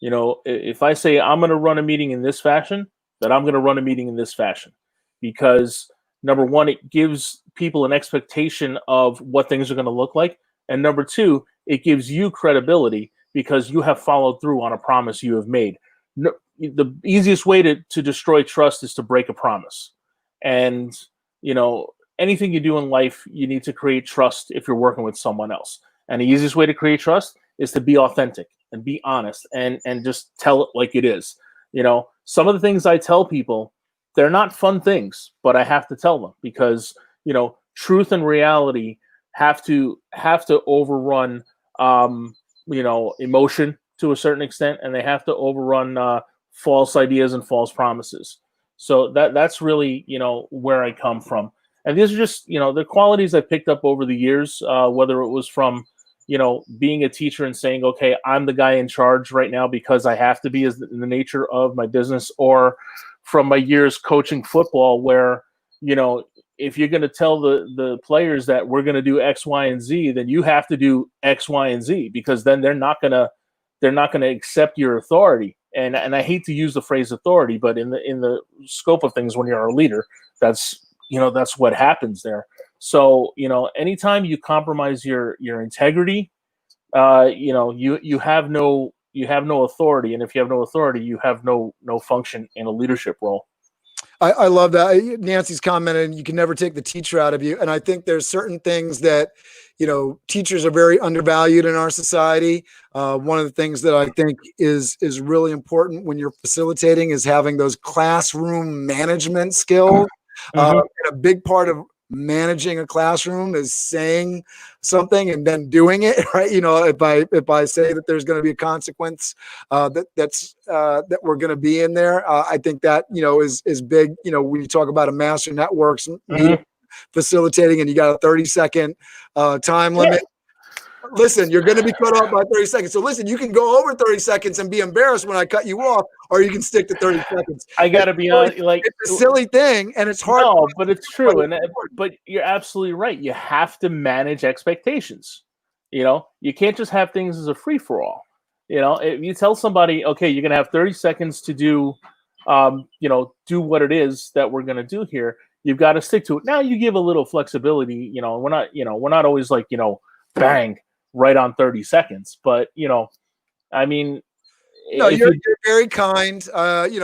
If I say I'm going to run a meeting in this fashion, then I'm going to run a meeting in this fashion, because number one, it gives people an expectation of what things are going to look like. And number two, it gives you credibility because you have followed through on a promise you have made. No, the easiest way to destroy trust is to break a promise. And, anything you do in life, you need to create trust if you're working with someone else. And the easiest way to create trust is to be authentic and be honest and just tell it like it is. Some of the things I tell people, they're not fun things, but I have to tell them because, truth and reality have to overrun, emotion to a certain extent, and they have to overrun false ideas and false promises. So that's really, where I come from. And these are just, the qualities I picked up over the years, whether it was from, being a teacher and saying, okay, I'm the guy in charge right now because I have to be as in the nature of my business, or from my years coaching football where, if you're going to tell the players that we're going to do X, Y, and Z, then you have to do X, Y, and Z, because then they're not going to accept your authority. And I hate to use the phrase authority, but in the scope of things, when you're a leader, that's what happens there. So, anytime you compromise your integrity, you have no authority. And if you have no authority, you have no function in a leadership role. I love that. Nancy's commented, you can never take the teacher out of you. And I think there's certain things that, teachers are very undervalued in our society. One of the things that I think is really important when you're facilitating is having those classroom management skills. And a big part of managing a classroom is saying something and then doing it, right? If I say that there's going to be a consequence that we're going to be in there, I think that is big. When you talk about a master networks meeting, facilitating, and you got a 30-second time limit. Listen, you're going to be cut off by 30 seconds. So listen, you can go over 30 seconds and be embarrassed when I cut you off, or you can stick to 30 seconds. I got to be honest, it's a silly thing, and it's hard. No, but it's true. But you're absolutely right. You have to manage expectations. You can't just have things as a free for all. If you tell somebody, okay, you're going to have 30 seconds to do, do what it is that we're going to do here. You've got to stick to it. Now you give a little flexibility. We're not always like, bang, right on 30 seconds. But, I mean, no, you're very kind.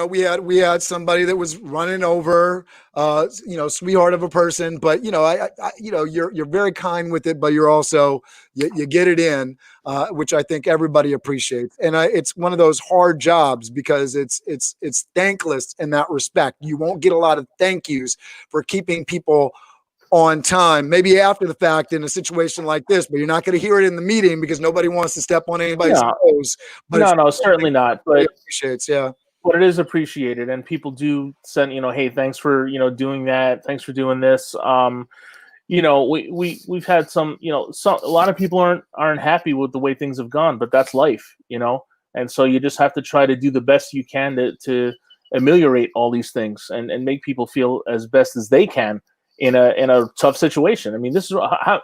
We had somebody that was running over, sweetheart of a person, but you're very kind with it, but you're also you get it in, which I think everybody appreciates. And it's one of those hard jobs because it's thankless in that respect. You won't get a lot of thank yous for keeping people on time, maybe after the fact in a situation like this, but you're not going to hear it in the meeting because nobody wants to step on anybody's toes. But no, certainly not. But appreciates, but it is appreciated, and people do send, hey, thanks for doing that, thanks for doing this. We've had some, a lot of people aren't happy with the way things have gone, but that's life, and so you just have to try to do the best you can to ameliorate all these things and make people feel as best as they can in a tough situation. I mean, this is how.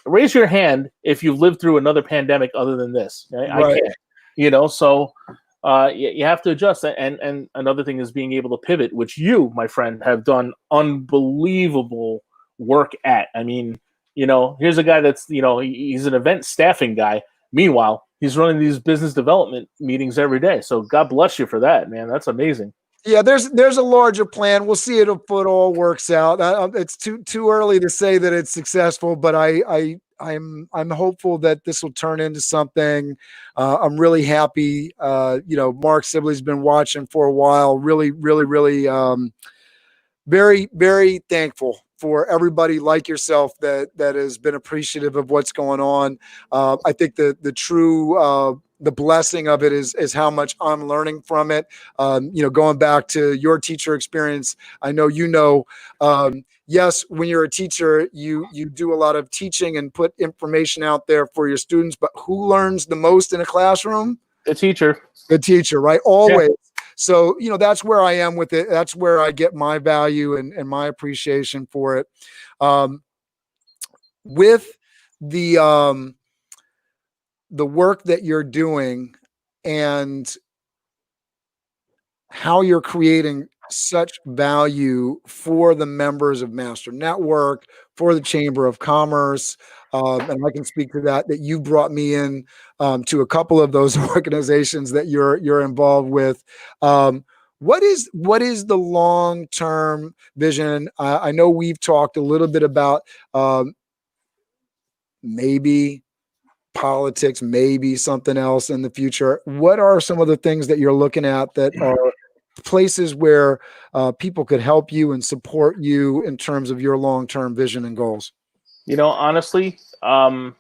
Raise your hand if you've lived through another pandemic other than this. Right? I can't. So you have to adjust. And another thing is being able to pivot, which you, my friend, have done unbelievable work at. I mean, here's a guy that's he's an event staffing guy. Meanwhile, he's running these business development meetings every day. So God bless you for that, man. That's amazing. Yeah, there's a larger plan. We'll see if it all works out. It's too early to say that it's successful, but I I'm hopeful that this will turn into something. I'm really happy. Mark Sibley's been watching for a while. Really, really, really, very, very thankful for everybody like yourself that has been appreciative of what's going on. I think the true the blessing of it is how much I'm learning from it. Going back to your teacher experience, I know yes, when you're a teacher, you do a lot of teaching and put information out there for your students, but who learns the most in a classroom? The teacher. The teacher, right? Always. Yeah. So, that's where I am with it. That's where I get my value and my appreciation for it. With the work that you're doing and how you're creating such value for the members of Master Network, for the Chamber of Commerce, and I can speak to that you brought me in to a couple of those organizations that you're involved with. What is the long-term vision? I know we've talked a little bit about maybe politics, maybe something else in the future. What are some of the things that you're looking at that are places where people could help you and support you in terms of your long-term vision and goals? Honestly, long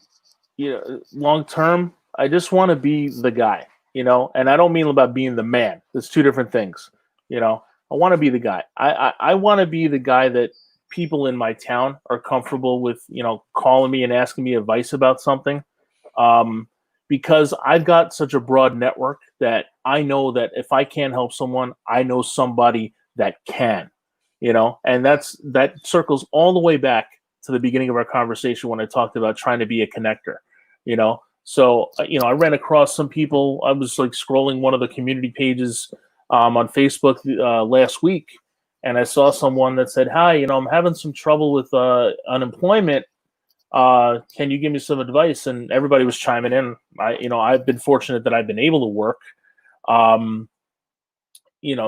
term, I just want to be the guy, and I don't mean about being the man. There's two different things. I want to be the guy. I want to be the guy that people in my town are comfortable with, calling me and asking me advice about something. Because I've got such a broad network that I know that if I can't help someone, I know somebody that can, and that circles all the way back to the beginning of our conversation when I talked about trying to be a connector, So, I ran across some people. I was like scrolling one of the community pages on Facebook last week, and I saw someone that said, "Hi, I'm having some trouble with unemployment. Can you give me some advice?" And everybody was chiming in. I've been fortunate that I've been able to work.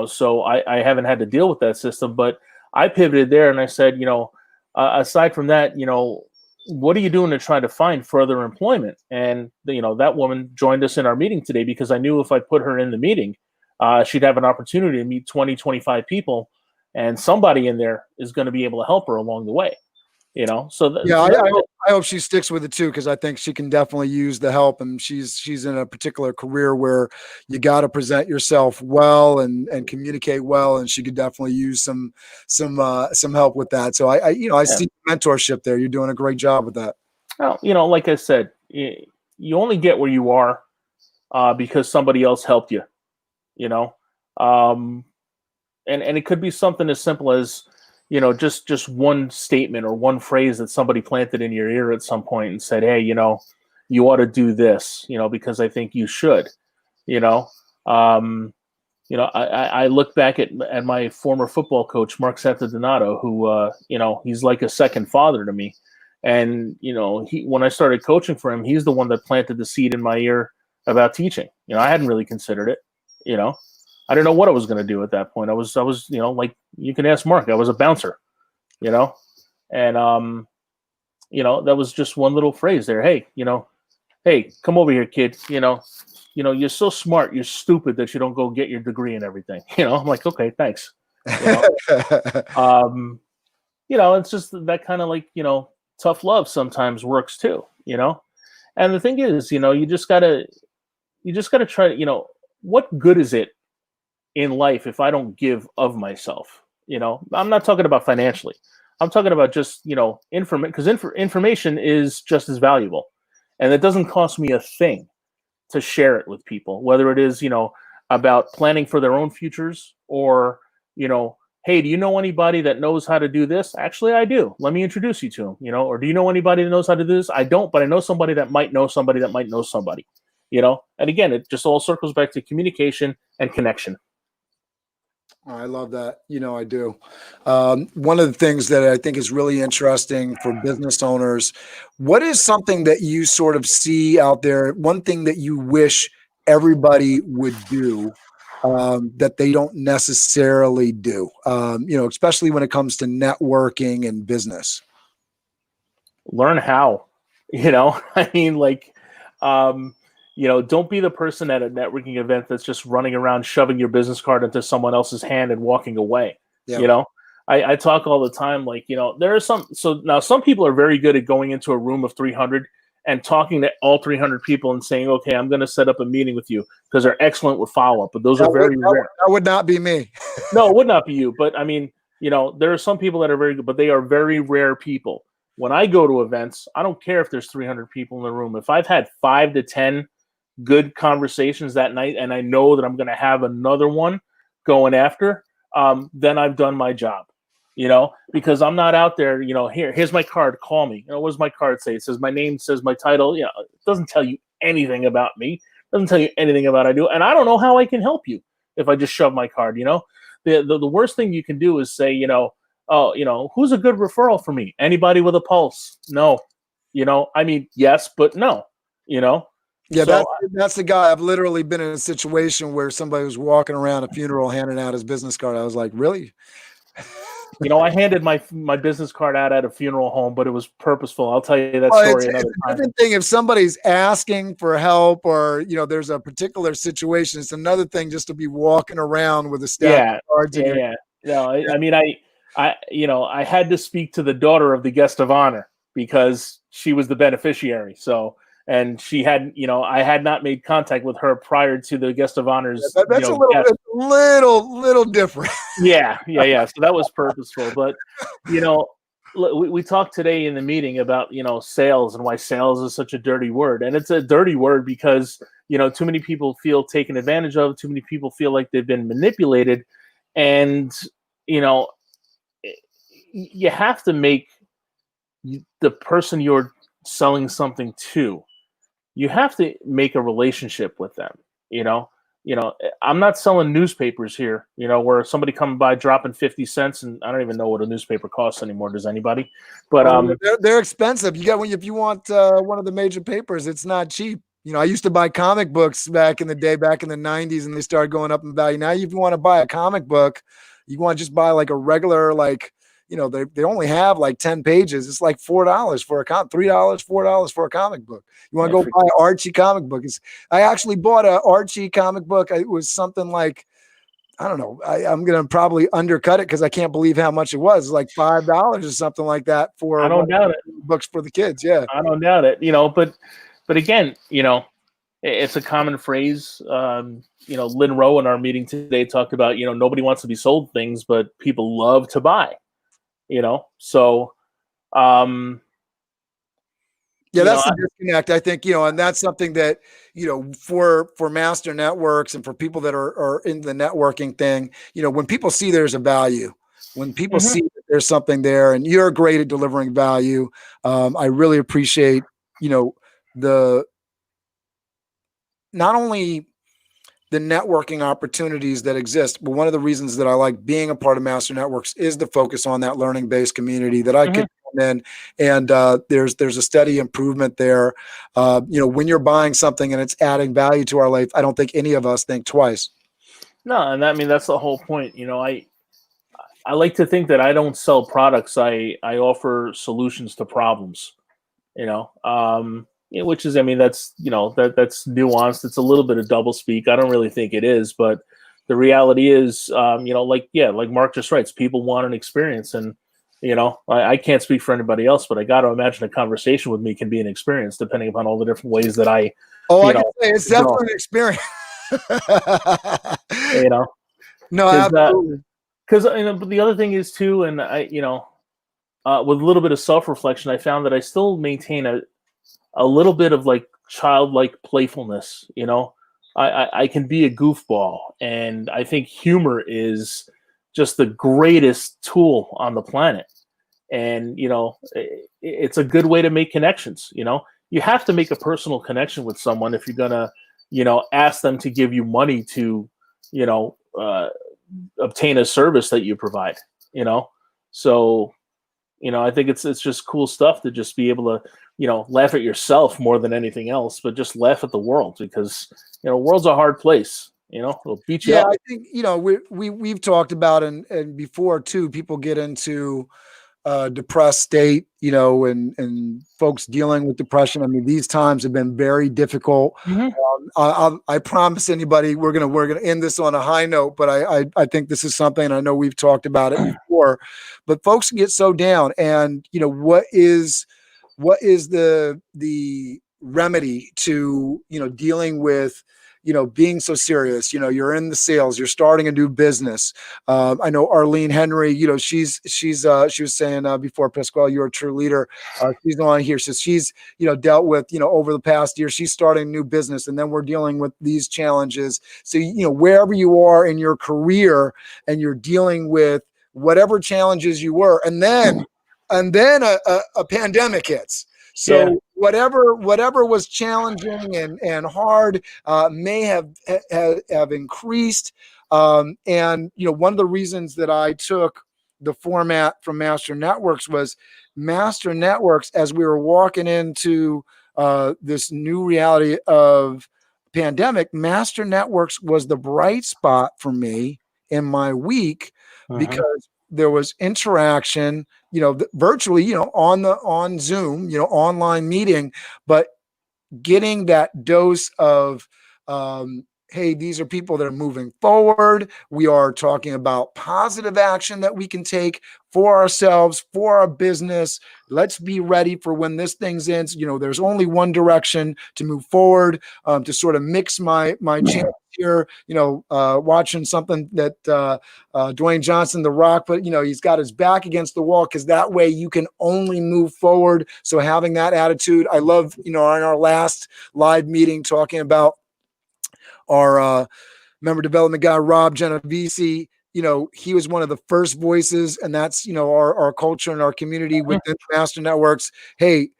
So I haven't had to deal with that system, but I pivoted there and I said, aside from that, what are you doing to try to find further employment? And, that woman joined us in our meeting today because I knew if I put her in the meeting, she'd have an opportunity to meet 20, 25 people, and somebody in there is going to be able to help her along the way. I hope she sticks with it too, because I think she can definitely use the help, and she's in a particular career where you got to present yourself well and communicate well, and she could definitely use some help with that. So I see mentorship there. You're doing a great job with that. Well, like I said, you only get where you are because somebody else helped you. And it could be something as simple as, just one statement or one phrase that somebody planted in your ear at some point and said, "Hey, you ought to do this, because I think you should." I look back at my former football coach, Mark Donato, who, he's like a second father to me. And, when I started coaching for him, he's the one that planted the seed in my ear about teaching. I hadn't really considered it, I didn't know what I was going to do at that point. I was, like you can ask Mark, I was a bouncer, and, that was just one little phrase there. Hey, hey, come over here, kid. You're so smart. You're stupid that you don't go get your degree and everything. I'm like, okay, thanks. It's just that kind of like, tough love sometimes works too, and the thing is, you just gotta try to, what good is it in life if I don't give of myself? I'm not talking about financially. I'm talking about just, because information is just as valuable, and it doesn't cost me a thing to share it with people, whether it is, about planning for their own futures or, hey, do you know anybody that knows how to do this? Actually, I do. Let me introduce you to them, or do you know anybody that knows how to do this? I don't, but I know somebody that might know somebody that might know somebody, and again, it just all circles back to communication and connection. I love that. I do. One of the things that I think is really interesting for business owners, what is something that you sort of see out there? One thing that you wish everybody would do that they don't necessarily do, especially when it comes to networking and business. Learn how. You know, I mean, like, um, don't be the person at a networking event that's just running around shoving your business card into someone else's hand and walking away. Yeah. You know, I talk all the time, like, there are some people are very good at going into a room of 300 and talking to all 300 people and saying, okay, I'm going to set up a meeting with you, because they're excellent with follow-up, but those are very rare. That would not be me. No, it would not be you. But I mean, there are some people that are very good, but they are very rare people. When I go to events, I don't care if there's 300 people in the room. If I've had 5 to 10 good conversations that night, and I know that I'm going to have another one going after, then I've done my job. Because I'm not out there, here's my card, call me. What does my card say? It says my name, says my title. It doesn't tell you anything about me. It doesn't tell you anything about what I do. And I don't know how I can help you if I just shove my card. The worst thing you can do is say, oh, who's a good referral for me? Anybody with a pulse? No. I mean, yes, but no. Yeah, So, that's the guy. I've literally been in a situation where somebody was walking around a funeral handing out his business card. I was like, really? I handed my business card out at a funeral home, but it was purposeful. I'll tell you that story another it's a time. different thing if somebody's asking for help, or there's a particular situation. It's another thing just to be walking around with a stack of cards. Yeah. No, I mean, I had to speak to the daughter of the guest of honor because she was the beneficiary. So, and she had, I had not made contact with her prior to the guest of honors. That's a little different. Yeah. So that was purposeful, but we talked today in the meeting about sales and why sales is such a dirty word, and it's a dirty word because too many people feel taken advantage of. Too many people feel like they've been manipulated, and you have to make the person you're selling something to, you have to make a relationship with them. I'm not selling newspapers here, where somebody coming by dropping 50 cents, and I don't even know what a newspaper costs anymore. Does anybody? But they're expensive. If you want one of the major papers, it's not cheap. I used to buy comic books back in the day, back in the 90s, and they started going up in value. Now, if you want to buy a comic book, you want to just buy like a regular, they only have like 10 pages. It's like $4 for a $3, $4 for a comic book. You want to go buy an Archie comic book? I actually bought an Archie comic book. It was something like, I don't know. I'm going to probably undercut it because I can't believe how much it was. It's like $5 or something like that for I don't doubt it. Books for the kids. Yeah, I don't doubt it. But again, it's a common phrase. Lynn Rowe in our meeting today talked about, nobody wants to be sold things, but people love to buy. So that's the disconnect, I think, and that's something that, for master networks and for people that are in the networking thing, when people see there's a value, when people see that there's something there, and you're great at delivering value. I really appreciate, not only the networking opportunities that exist, but one of the reasons that I like being a part of Master Networks is the focus on that learning-based community that I can come in, and there's a steady improvement there. When you're buying something and it's adding value to our life, I don't think any of us think twice. No, and that's the whole point. I like to think that I don't sell products. I offer solutions to problems. Which is, that's that's nuanced. It's a little bit of doublespeak. I don't really think it is, but the reality is, like Mark just writes, people want an experience, and I can't speak for anybody else, but I got to imagine a conversation with me can be an experience, depending upon all the different ways that I. I can say it's definitely an experience. No, absolutely. Because but the other thing is too, and I, with a little bit of self-reflection, I found that I still maintain a little bit of like childlike playfulness. I can be a goofball, and I think humor is just the greatest tool on the planet. And it's a good way to make connections. You have to make a personal connection with someone if you're gonna ask them to give you money to obtain a service that you provide. So I think it's just cool stuff to just be able to laugh at yourself more than anything else, but just laugh at the world, because world's a hard place. It'll beat you up. I think we've talked about and before too, people get into depressed state, and folks dealing with depression. I mean, these times have been very difficult. Mhm. I promise anybody we're gonna end this on a high note, but I think this is something, I know we've talked about it before, but folks get so down, and what is the remedy to dealing with being so serious. You're in the sales, you're starting a new business. I know Arlene Henry, she was saying before, Pasquale, you're a true leader. She's on here, so she's dealt with over the past year, she's starting a new business, and then we're dealing with these challenges. So wherever you are in your career, and you're dealing with whatever challenges you were, and then a pandemic hits. So Yeah. whatever was challenging and hard may have increased. And one of the reasons that I took the format from Master Networks was Master Networks, as we were walking into this new reality of pandemic, Master Networks was the bright spot for me in my week, because there was interaction, virtually, on Zoom, online meeting, but getting that dose of, hey, these are people that are moving forward. We are talking about positive action that we can take for ourselves, for our business. Let's be ready for when this thing ends. There's only one direction to move forward. To sort of mix my channel here, watching something that Dwayne Johnson, The Rock, but he's got his back against the wall, because that way you can only move forward. So having that attitude, I love, in our last live meeting, talking about our member development guy, Rob Genovese. He was one of the first voices, and that's, our culture and our community within Master Networks. Hey,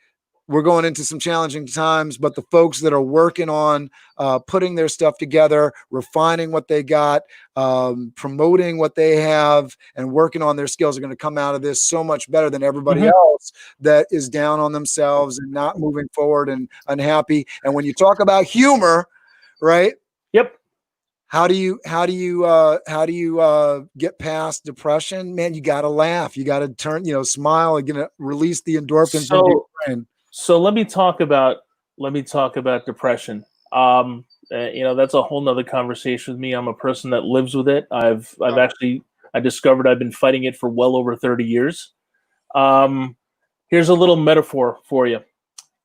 we're going into some challenging times, but the folks that are working on putting their stuff together, refining what they got, promoting what they have, and working on their skills are going to come out of this so much better than everybody else that is down on themselves and not moving forward and unhappy. And when you talk about humor, right? Yep. How do you get past depression? Man, you got to laugh. You got to turn, smile. You're going to release the endorphins into your brain. So let me talk about depression. That's a whole nother conversation with me. I'm a person that lives with it. I discovered I've been fighting it for well over 30 years. Here's a little metaphor for you.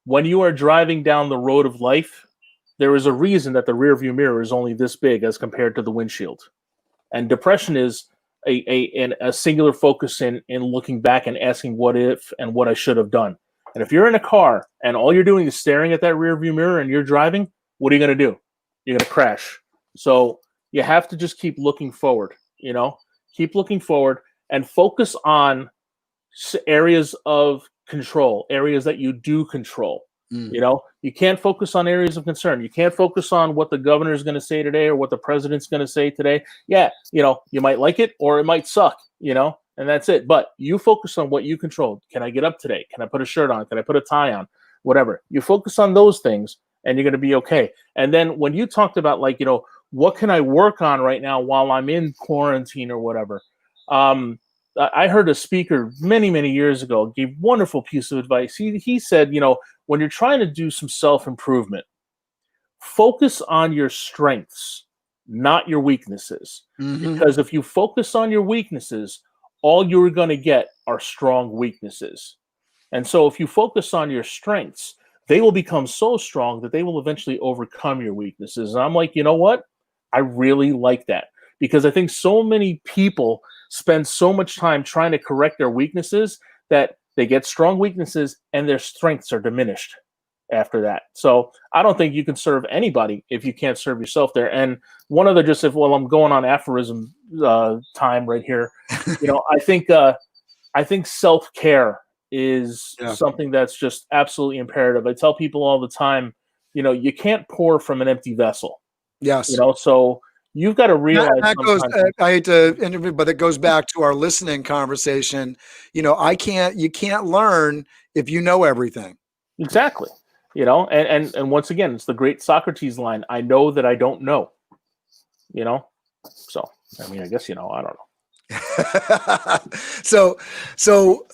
When you are driving down the road of life, there is a reason that the rearview mirror is only this big as compared to the windshield. And depression is a singular focus in looking back and asking what if and what I should have done. And if you're in a car and all you're doing is staring at that rearview mirror and you're driving, what are you going to do? You're going to crash. So you have to just keep looking forward, keep looking forward and focus on areas of control, areas that you do control. You can't focus on areas of concern. You can't focus on what the governor is going to say today or what the president's going to say today. Yeah, you might like it or it might suck, and that's it. But you focus on what you control. Can I get up today? Can I put a shirt on? Can I put a tie on? Whatever. You focus on those things and you're going to be okay. And then when you talked about what can I work on right now while I'm in quarantine or whatever? I heard a speaker many, many years ago gave wonderful piece of advice. He said, when you're trying to do some self-improvement, focus on your strengths, not your weaknesses. Because if you focus on your weaknesses, all you're going to get are strong weaknesses. And so if you focus on your strengths, they will become so strong that they will eventually overcome your weaknesses. And I'm like, you know what? I really like that, because I think so many people spend so much time trying to correct their weaknesses that they get strong weaknesses and their strengths are diminished after that. So I don't think you can serve anybody if you can't serve yourself there. And one other, I'm going on aphorism time right here. I think self-care is something that's just absolutely imperative. I tell people all the time, you can't pour from an empty vessel. Yes. So you've got to realize that goes, I hate to interview, but it goes back to our listening conversation. You can't learn if you know everything. Exactly. And once again, it's the great Socrates line. I know that I don't know, so, I mean, I guess, I don't know. So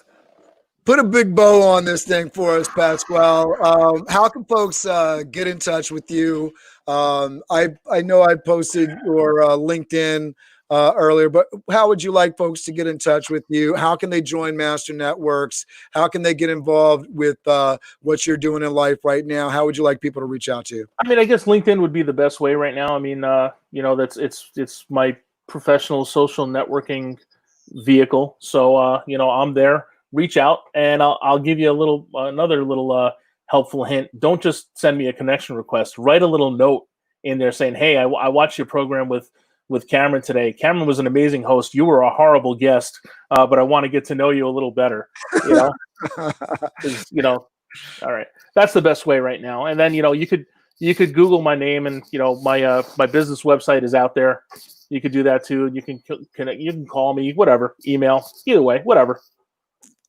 Put a big bow on this thing for us, Pasquale. How can folks get in touch with you? I know I posted your LinkedIn earlier, but how would you like folks to get in touch with you? How can they join Master Networks? How can they get involved with what you're doing in life right now? How would you like people to reach out to you? I mean, I guess LinkedIn would be the best way right now. I mean, that's it's my professional social networking vehicle. So I'm there. Reach out, and I'll give you another little helpful hint. Don't just send me a connection request. Write a little note in there saying, "Hey, I watched your program with Cameron today. Cameron was an amazing host. You were a horrible guest, but I want to get to know you a little better." You know, 'cause, all right, that's the best way right now. And then you could Google my name, and my business website is out there. You could do that too. You can connect. You can call me, whatever, email, either way, whatever.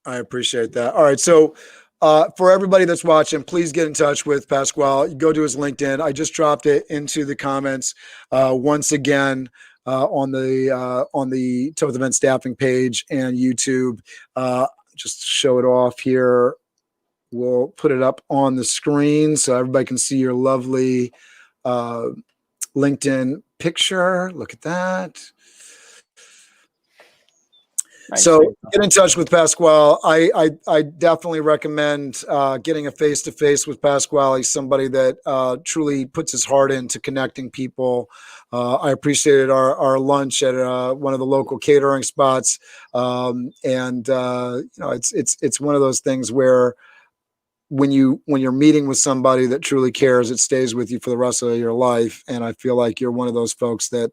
I appreciate that. All right. So for everybody that's watching, please get in touch with Pasquale. Go to his LinkedIn. I just dropped it into the comments once again on the Toth Event Staffing page and YouTube. Just to show it off here. We'll put it up on the screen so everybody can see your lovely LinkedIn picture. Look at that. Nice. So get in touch with Pasquale. I definitely recommend getting a face-to-face with Pasquale. He's somebody that truly puts his heart into connecting people. I appreciated our lunch at one of the local catering spots, it's one of those things where when you're meeting with somebody that truly cares, it stays with you for the rest of your life. And I feel like you're one of those folks that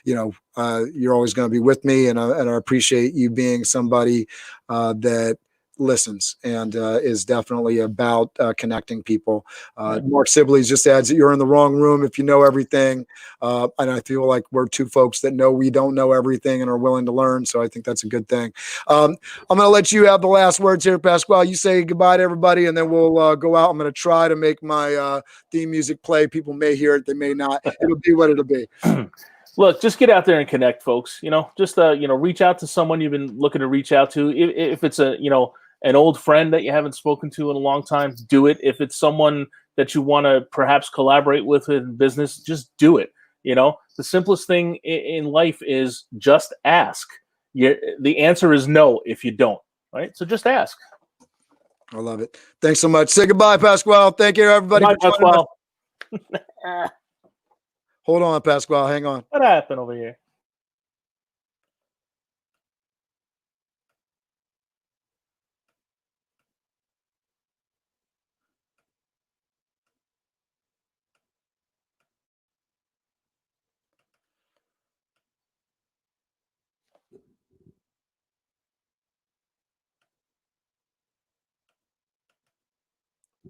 you're always going to be with me, and I appreciate you being somebody that listens and is definitely about connecting people. Mark Sibley's just adds that you're in the wrong room if you know everything, and I feel like we're two folks that know we don't know everything and are willing to learn, so I think that's a good thing. I'm going to let you have the last words here, Pasquale. You say goodbye to everybody, and then we'll go out. I'm going to try to make my theme music play. People may hear it, they may not. It'll be what it'll be. Look, just get out there and connect, folks. Just reach out to someone you've been looking to reach out to. If it's an old friend that you haven't spoken to in a long time, do it. If it's someone that you want to perhaps collaborate with in business, just do it. The simplest thing in life is just ask. The answer is no if you don't. Right? So just ask. I love it. Thanks so much. Say goodbye, Pasquale. Thank you, everybody. Bye, Pasquale. Hold on, Pasquale. Hang on. What happened over here?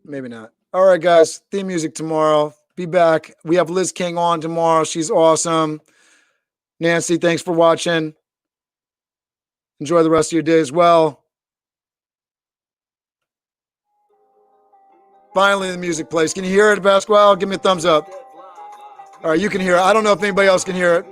Maybe not. All right, guys. Theme music tomorrow. Be back. We have Liz King on tomorrow. She's awesome. Nancy, thanks for watching. Enjoy the rest of your day as well. Finally, the music plays. Can you hear it, Pasquale? Give me a thumbs up. All right, you can hear it. I don't know if anybody else can hear it.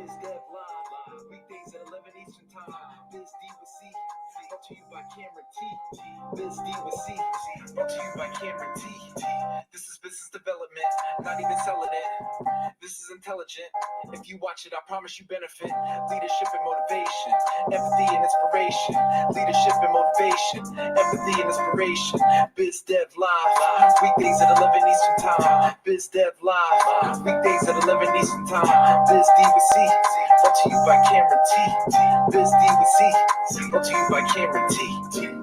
This is business development, not even selling it. This is intelligent. If you watch it, I promise you benefit. Leadership and motivation, empathy and inspiration. Leadership and motivation, empathy and inspiration. Biz Dev Live, weekdays at 11 Eastern Time. Biz Dev Live, weekdays at 11 Eastern Time. Biz D with C, brought to you by Cameron T. Biz D with C, brought to you by Cameron T.